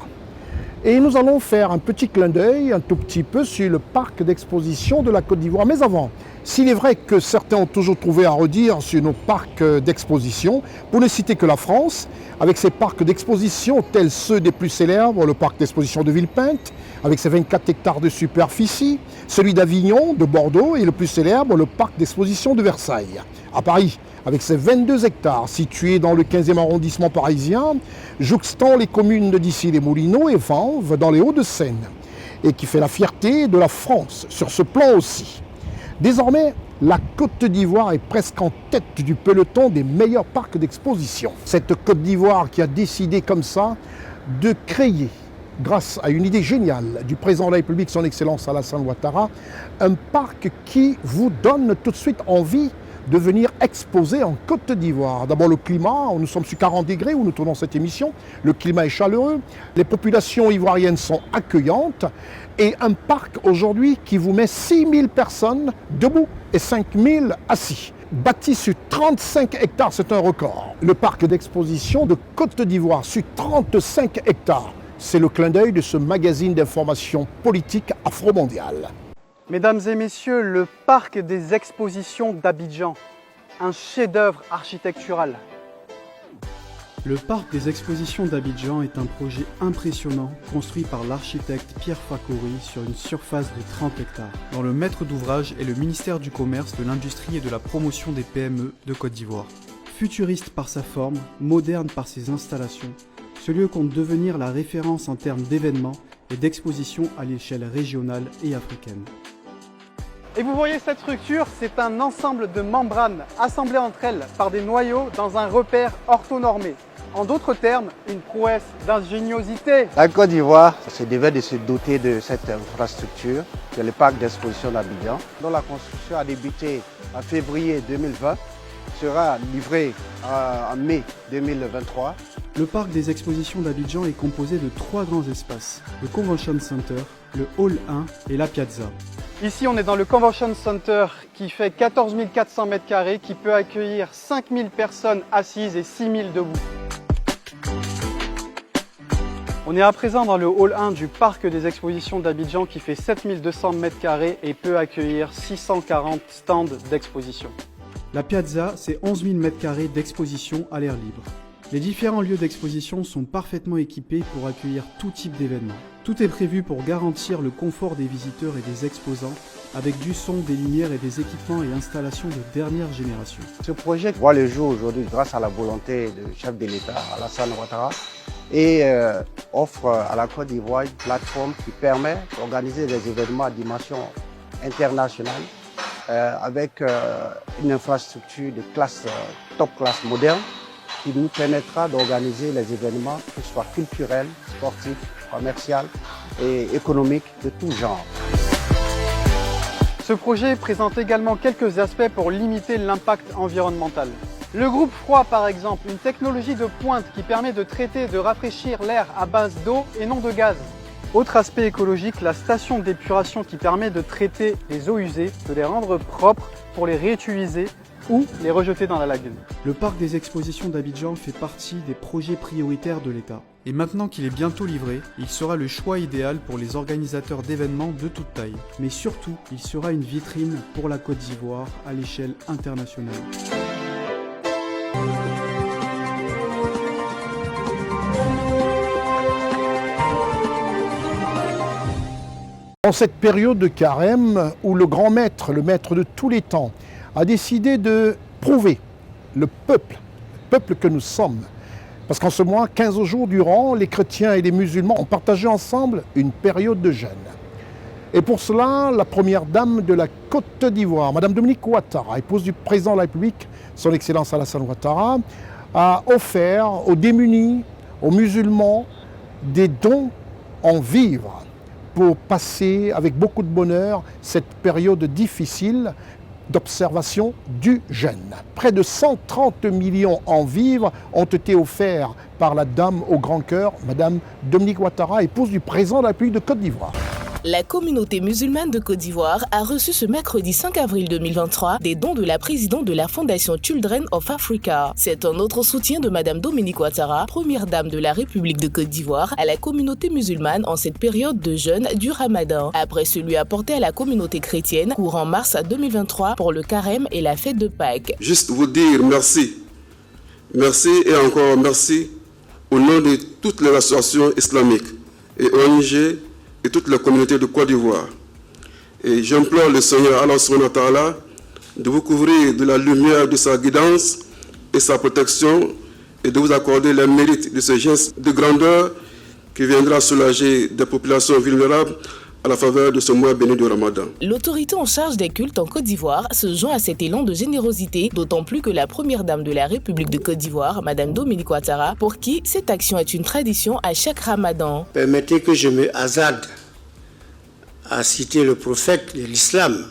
Et nous allons faire un petit clin d'œil, un tout petit peu, sur le parc d'exposition de la Côte d'Ivoire. Mais avant, s'il est vrai que certains ont toujours trouvé à redire sur nos parcs d'exposition, pour ne citer que la France, avec ses parcs d'exposition tels ceux des plus célèbres, le parc d'exposition de Villepinte, avec ses 24 hectares de superficie, celui d'Avignon, de Bordeaux, et le plus célèbre, le parc d'exposition de Versailles. À Paris, avec ses 22 hectares situés dans le 15e arrondissement parisien, jouxtant les communes de Dissy-les-Moulineaux et Vanves dans les Hauts-de-Seine, et qui fait la fierté de la France sur ce plan aussi. Désormais, la Côte d'Ivoire est presque en tête du peloton des meilleurs parcs d'exposition. Cette Côte d'Ivoire qui a décidé comme ça de créer, grâce à une idée géniale du président de la République, son Excellence Alassane Ouattara, un parc qui vous donne tout de suite envie de venir exposer en Côte d'Ivoire. D'abord le climat, nous sommes sur 40 degrés où nous tournons cette émission, le climat est chaleureux, les populations ivoiriennes sont accueillantes et un parc aujourd'hui qui vous met 6000 personnes debout et 5000 assis. Bâti sur 35 hectares, c'est un record. Le parc d'exposition de Côte d'Ivoire sur 35 hectares, c'est le clin d'œil de ce magazine d'information politique afro-mondial.
Mesdames et messieurs, le parc des expositions d'Abidjan, un chef-d'œuvre architectural.
Le parc des expositions d'Abidjan est un projet impressionnant construit par l'architecte Pierre Fakori sur une surface de 30 hectares. Dont le maître d'ouvrage est le ministère du Commerce, de l'Industrie et de la Promotion des PME de Côte d'Ivoire. Futuriste par sa forme, moderne par ses installations, ce lieu compte devenir la référence en termes d'événements et d'expositions à l'échelle régionale et africaine.
Et vous voyez cette structure, c'est un ensemble de membranes assemblées entre elles par des noyaux dans un repère orthonormé. En d'autres termes, une prouesse d'ingéniosité.
La Côte d'Ivoire se devait de se doter de cette infrastructure, qui est le parc d'exposition d'Abidjan, dont la construction a débuté en février 2020, sera livré en mai 2023.
Le parc des expositions d'Abidjan est composé de 3 grands espaces, le Convention Center, le Hall 1 et la Piazza.
Ici, on est dans le Convention Center qui fait 14 400 m², qui peut accueillir 5000 personnes assises et 6000 debout. On est à présent dans le Hall 1 du parc des expositions d'Abidjan qui fait 7200 m² et peut accueillir 640 stands d'exposition.
La Piazza, c'est 11 000 m² d'exposition à l'air libre. Les différents lieux d'exposition sont parfaitement équipés pour accueillir tout type d'événements. Tout est prévu pour garantir le confort des visiteurs et des exposants, avec du son, des lumières et des équipements et installations de dernière génération.
Ce projet voit le jour aujourd'hui grâce à la volonté du chef de l'État, Alassane Ouattara, et offre à la Côte d'Ivoire une plateforme qui permet d'organiser des événements à dimension internationale avec une infrastructure de classe, top classe moderne qui nous permettra d'organiser les événements, qu'ils soient culturels, sportifs, commerciaux et économiques de tout genre.
Ce projet présente également quelques aspects pour limiter l'impact environnemental. Le groupe froid par exemple, une technologie de pointe qui permet de traiter et de rafraîchir l'air à base d'eau et non de gaz. Autre aspect écologique, la station d'épuration qui permet de traiter les eaux usées, de les rendre propres pour les réutiliser ou les rejeter dans la lagune.
Le parc des expositions d'Abidjan fait partie des projets prioritaires de l'État. Et maintenant qu'il est bientôt livré, il sera le choix idéal pour les organisateurs d'événements de toute taille. Mais surtout, il sera une vitrine pour la Côte d'Ivoire à l'échelle internationale.
En cette période de carême où le grand maître, le maître de tous les temps, a décidé de prouver le peuple que nous sommes. Parce qu'en ce mois, 15 jours durant, les chrétiens et les musulmans ont partagé ensemble une période de jeûne. Et pour cela, la première dame de la Côte d'Ivoire, Madame Dominique Ouattara, épouse du président de la République, son Excellence Alassane Ouattara, a offert aux démunis, aux musulmans, des dons en vivres pour passer avec beaucoup de bonheur cette période difficile d'observation du jeûne. Près de 130 millions en vivres ont été offerts par la dame au grand cœur, Madame Dominique Ouattara, épouse du président de la République de Côte d'Ivoire.
La communauté musulmane de Côte d'Ivoire a reçu ce mercredi 5 avril 2023 des dons de la présidente de la Fondation Children of Africa. C'est un autre soutien de Madame Dominique Ouattara, première dame de la République de Côte d'Ivoire, à la communauté musulmane en cette période de jeûne du Ramadan, après celui apporté à la communauté chrétienne courant mars 2023 pour le carême et la fête de Pâques.
Juste vous dire merci. Merci et encore merci au nom de toutes les associations islamiques et ONG et toute la communauté de Côte d'Ivoire. Et j'implore le Seigneur Allah subhanahu wa ta'ala de vous couvrir de la lumière de sa guidance et sa protection et de vous accorder les mérites de ce geste de grandeur qui viendra soulager des populations vulnérables à la faveur de ce mois béni du Ramadan.
L'autorité en charge des cultes en Côte d'Ivoire se joint à cet élan de générosité, d'autant plus que la première dame de la République de Côte d'Ivoire, Madame Dominique Ouattara, pour qui cette action est une tradition à chaque Ramadan.
Permettez que je me hasarde à citer le prophète de l'islam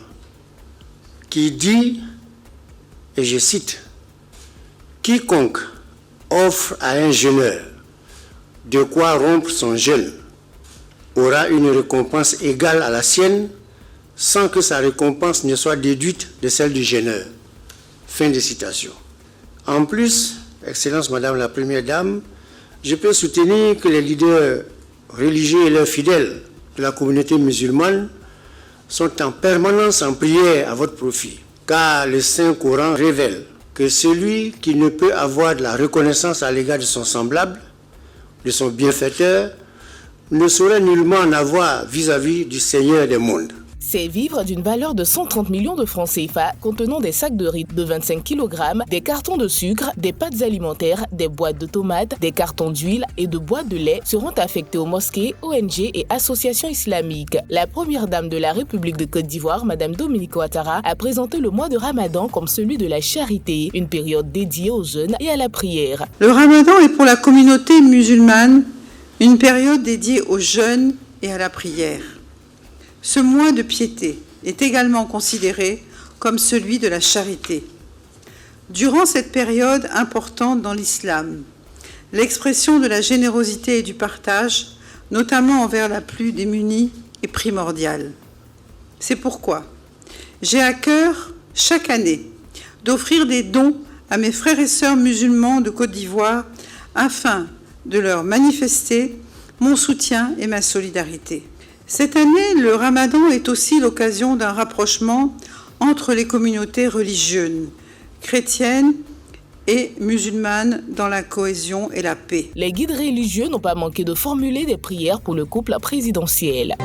qui dit, et je cite, « Quiconque offre à un jeûneur de quoi rompre son jeûne aura une récompense égale à la sienne sans que sa récompense ne soit déduite de celle du jeûneur. » Fin de citation. En plus, Excellence Madame la Première Dame, je peux soutenir que les leaders religieux et leurs fidèles de la communauté musulmane sont en permanence en prière à votre profit, car le Saint-Coran révèle que celui qui ne peut avoir de la reconnaissance à l'égard de son semblable, de son bienfaiteur, ne saurait nullement en avoir vis-à-vis du Seigneur des mondes.
Ces vivres d'une valeur de 130 millions de francs CFA contenant des sacs de riz de 25 kg, des cartons de sucre, des pâtes alimentaires, des boîtes de tomates, des cartons d'huile et de boîtes de lait seront affectés aux mosquées, ONG et associations islamiques. La première dame de la République de Côte d'Ivoire, Madame Dominique Ouattara, a présenté le mois de Ramadan comme celui de la charité, une période dédiée au jeûne et à la prière.
Le Ramadan est pour la communauté musulmane une période dédiée au jeûne et à la prière. Ce mois de piété est également considéré comme celui de la charité. Durant cette période importante dans l'islam, l'expression de la générosité et du partage, notamment envers la plus démunie, est primordiale. C'est pourquoi j'ai à cœur, chaque année, d'offrir des dons à mes frères et sœurs musulmans de Côte d'Ivoire afin de leur manifester mon soutien et ma solidarité. Cette année, le Ramadan est aussi l'occasion d'un rapprochement entre les communautés religieuses, chrétiennes et musulmane dans la cohésion et la paix.
Les guides religieux n'ont pas manqué de formuler des prières pour le couple présidentiel.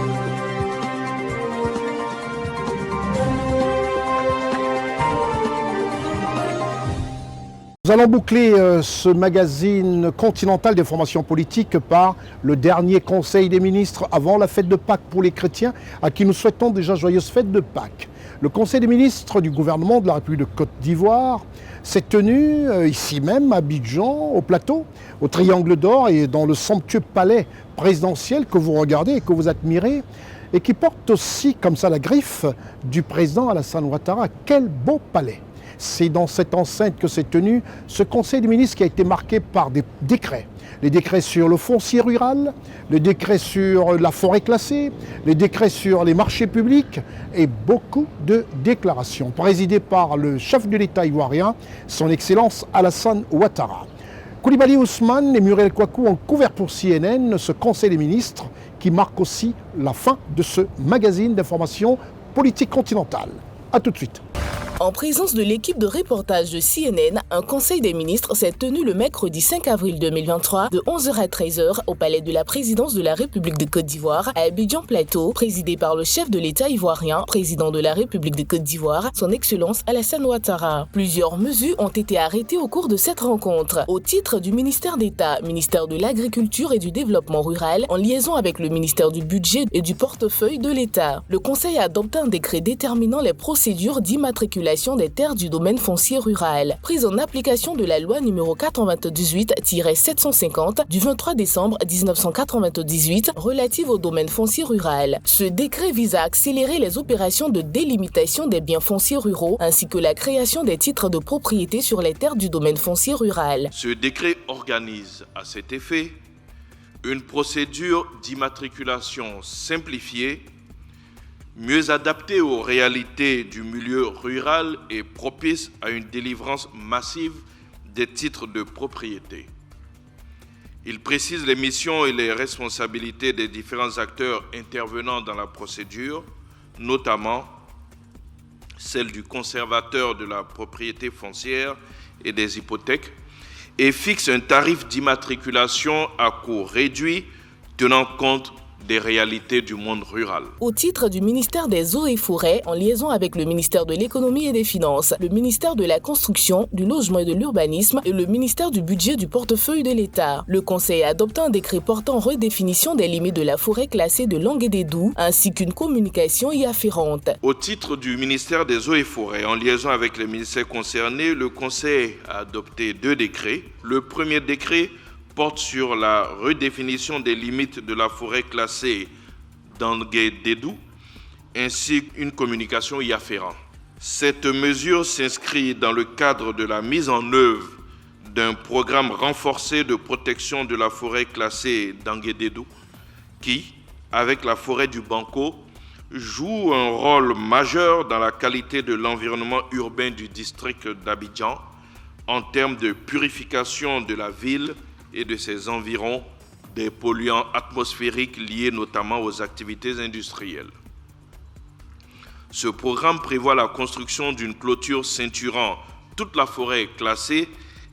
Nous allons boucler ce magazine continental d'information politique par le dernier Conseil des ministres avant la fête de Pâques pour les chrétiens, à qui nous souhaitons déjà joyeuse fête de Pâques. Le Conseil des ministres du gouvernement de la République de Côte d'Ivoire s'est tenu ici même à Abidjan, au plateau, au Triangle d'Or et dans le somptueux palais présidentiel que vous regardez et que vous admirez, et qui porte aussi comme ça la griffe du président Alassane Ouattara. Quel beau palais! C'est dans cette enceinte que s'est tenu ce Conseil des ministres qui a été marqué par des décrets. Les décrets sur le foncier rural, les décrets sur la forêt classée, les décrets sur les marchés publics et beaucoup de déclarations présidées par le chef de l'État ivoirien, son Excellence Alassane Ouattara. Koulibaly Ousmane et Muriel Kouakou ont couvert pour CNN ce Conseil des ministres qui marque aussi la fin de ce magazine d'information politique continentale. A tout de suite.
En présence de l'équipe de reportage de CNN, un conseil des ministres s'est tenu le mercredi 5 avril 2023 de 11h à 13h au palais de la présidence de la République de Côte d'Ivoire à Abidjan Plateau, présidé par le chef de l'État ivoirien, président de la République de Côte d'Ivoire, son Excellence Alassane Ouattara. Plusieurs mesures ont été arrêtées au cours de cette rencontre. Au titre du ministère d'État, ministère de l'Agriculture et du Développement rural, en liaison avec le ministère du Budget et du portefeuille de l'État, le Conseil a adopté un décret déterminant les procédures d'immatriculation des terres du domaine foncier rural, prise en application de la loi numéro 428-750 du 23 décembre 1998 relative au domaine foncier rural. Ce décret vise à accélérer les opérations de délimitation des biens fonciers ruraux ainsi que la création des titres de propriété sur les terres du domaine foncier rural.
Ce décret organise à cet effet une procédure d'immatriculation simplifiée, mieux adapté aux réalités du milieu rural et propice à une délivrance massive des titres de propriété. Il précise les missions et les responsabilités des différents acteurs intervenant dans la procédure, notamment celle du conservateur de la propriété foncière et des hypothèques, et fixe un tarif d'immatriculation à coût réduit tenant compte des réalités du monde rural.
Au titre du ministère des Eaux et Forêts, en liaison avec le ministère de l'Économie et des Finances, le ministère de la Construction, du Logement et de l'Urbanisme et le ministère du Budget du portefeuille de l'État, le Conseil a adopté un décret portant redéfinition des limites de la forêt classée de Languédédou ainsi qu'une communication y afférente.
Au titre du ministère des Eaux et Forêts, en liaison avec les ministères concernés, le Conseil a adopté 2 décrets. Le premier décret porte sur la redéfinition des limites de la forêt classée d'Anguédédou, ainsi qu'une communication y afférente. Cette mesure s'inscrit dans le cadre de la mise en œuvre d'un programme renforcé de protection de la forêt classée d'Anguédédou, qui, avec la forêt du Banco, joue un rôle majeur dans la qualité de l'environnement urbain du district d'Abidjan, en termes de purification de la ville et de ses environs des polluants atmosphériques liés notamment aux activités industrielles. Ce programme prévoit la construction d'une clôture ceinturant toute la forêt classée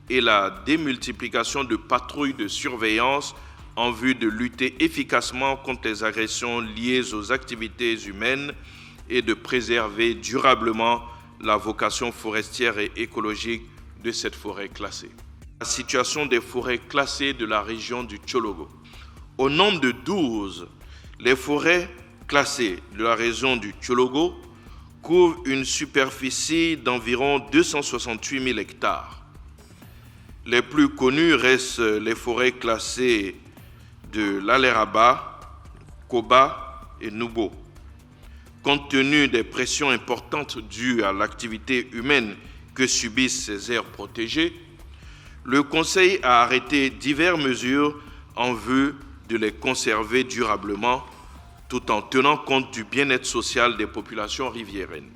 et la démultiplication de patrouilles de surveillance en vue de lutter efficacement contre les agressions liées aux activités humaines et de préserver durablement la vocation forestière et écologique de cette forêt classée. La situation des forêts classées de la région du Tchologo. Au nombre de 12, les forêts classées de la région du Tchologo couvrent une superficie d'environ 268 000 hectares. Les plus connues restent les forêts classées de l'Aleraba, Koba et Nubo. Compte tenu des pressions importantes dues à l'activité humaine que subissent ces aires protégées, le Conseil a arrêté diverses mesures en vue de les conserver durablement, tout en tenant compte du bien-être social des populations rivierraines.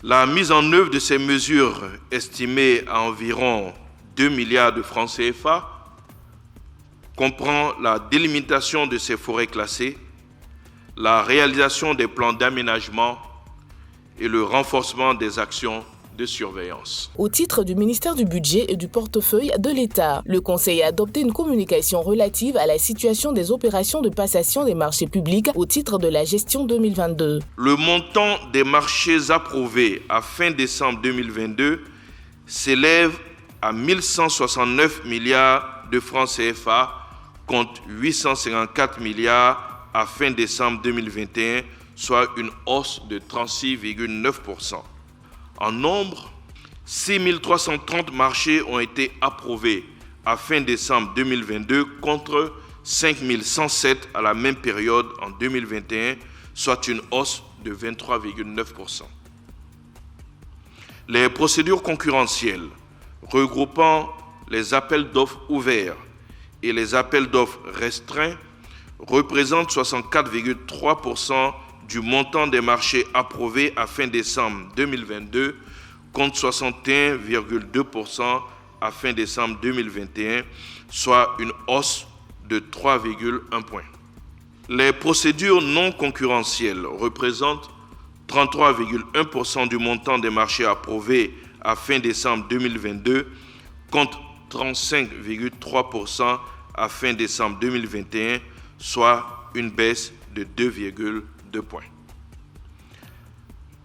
La mise en œuvre de ces mesures, estimées à environ 2 milliards de francs CFA, comprend la délimitation de ces forêts classées, la réalisation des plans d'aménagement et le renforcement des actions de surveillance.
Au titre du ministère du Budget et du portefeuille de l'État, le Conseil a adopté une communication relative à la situation des opérations de passation des marchés publics au titre de la gestion 2022.
Le montant des marchés approuvés à fin décembre 2022 s'élève à 1169 milliards de francs CFA contre 854 milliards à fin décembre 2021, soit une hausse de 36,9%. En nombre, 6 330 marchés ont été approuvés à fin décembre 2022 contre 5 107 à la même période en 2021, soit une hausse de 23,9%. Les procédures concurrentielles regroupant les appels d'offres ouverts et les appels d'offres restreints représentent 64,3% du montant des marchés approuvés à fin décembre 2022 contre 61,2% à fin décembre 2021, soit une hausse de 3,1 points. Les procédures non concurrentielles représentent 33,1% du montant des marchés approuvés à fin décembre 2022 contre 35,3% à fin décembre 2021, soit une baisse de 2,2 points.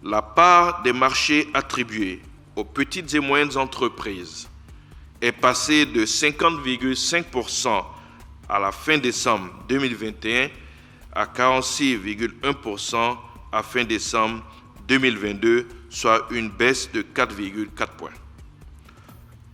La part des marchés attribués aux petites et moyennes entreprises est passée de 50,5% à la fin décembre 2021 à 46,1% à fin décembre 2022, soit une baisse de 4,4 points.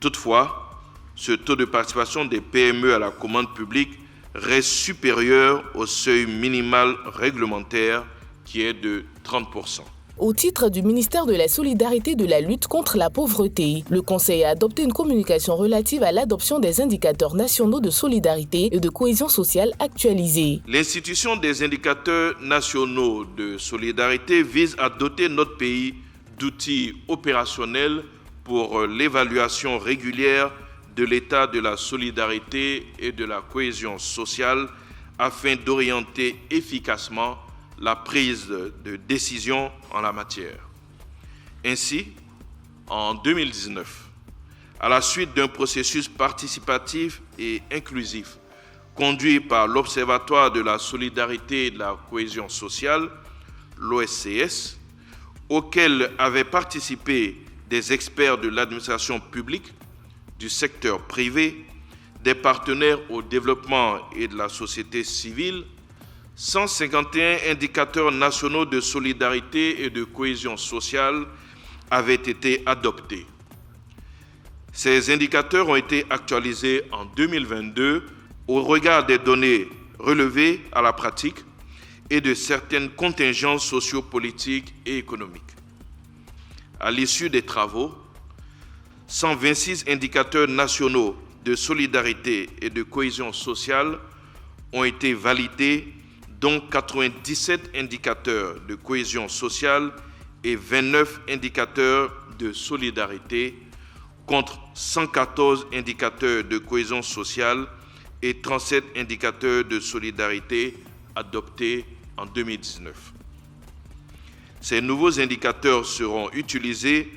Toutefois, ce taux de participation des PME à la commande publique reste supérieur au seuil minimal réglementaire qui est de 30%.
Au titre du ministère de la Solidarité et de la lutte contre la pauvreté, le Conseil a adopté une communication relative à l'adoption des indicateurs nationaux de solidarité et de cohésion sociale actualisés.
L'institution des indicateurs nationaux de solidarité vise à doter notre pays d'outils opérationnels pour l'évaluation régulière de l'état de la solidarité et de la cohésion sociale afin d'orienter efficacement la prise de décision en la matière. Ainsi, en 2019, à la suite d'un processus participatif et inclusif conduit par l'Observatoire de la solidarité et de la cohésion sociale, l'OSCS, auquel avaient participé des experts de l'administration publique, du secteur privé, des partenaires au développement et de la société civile, 151 indicateurs nationaux de solidarité et de cohésion sociale avaient été adoptés. Ces indicateurs ont été actualisés en 2022 au regard des données relevées à la pratique et de certaines contingences sociopolitiques et économiques. À l'issue des travaux, 126 indicateurs nationaux de solidarité et de cohésion sociale ont été validés, dont 97 indicateurs de cohésion sociale et 29 indicateurs de solidarité, contre 114 indicateurs de cohésion sociale et 37 indicateurs de solidarité adoptés en 2019. Ces nouveaux indicateurs seront utilisés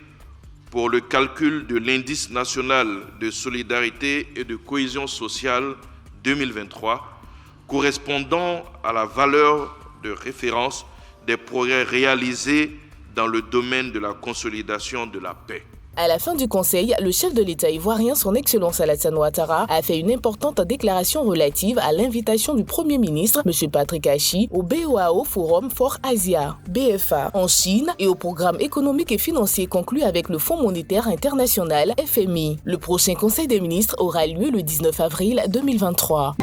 pour le calcul de l'indice national de solidarité et de cohésion sociale 2023, correspondant à la valeur de référence des progrès réalisés dans le domaine de la consolidation de la paix.
À la fin du Conseil, le chef de l'État ivoirien, son Excellence Alassane Ouattara, a fait une importante déclaration relative à l'invitation du Premier ministre, M. Patrick Achi, au BOAO Forum for Asia, BFA, en Chine et au programme économique et financier conclu avec le Fonds monétaire international, FMI. Le prochain Conseil des ministres aura lieu le 19 avril 2023.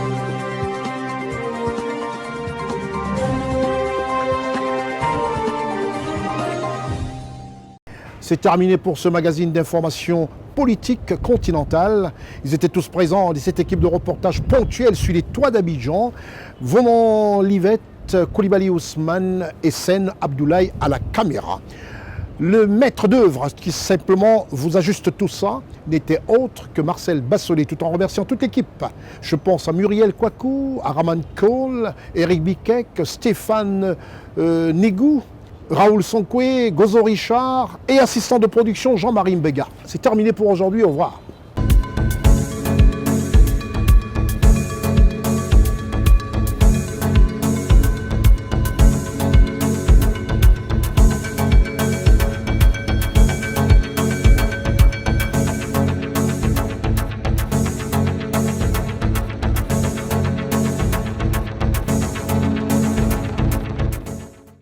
C'est terminé pour ce magazine d'information politique continentale. Ils étaient tous présents de cette équipe de reportage ponctuelle sur les toits d'Abidjan. Vaumont Livette, Koulibaly Ousmane et Sen Abdoulaye à la caméra. Le maître d'œuvre qui simplement vous ajuste tout ça n'était autre que Marcel Bassolé, tout en remerciant toute l'équipe. Je pense à Muriel Kouakou, à Raman Cole, Eric Bikek, Stéphane Négou, Raoul Sonkoué, Gozo Richard et assistant de production Jean-Marie Mbega. C'est terminé pour aujourd'hui, au revoir.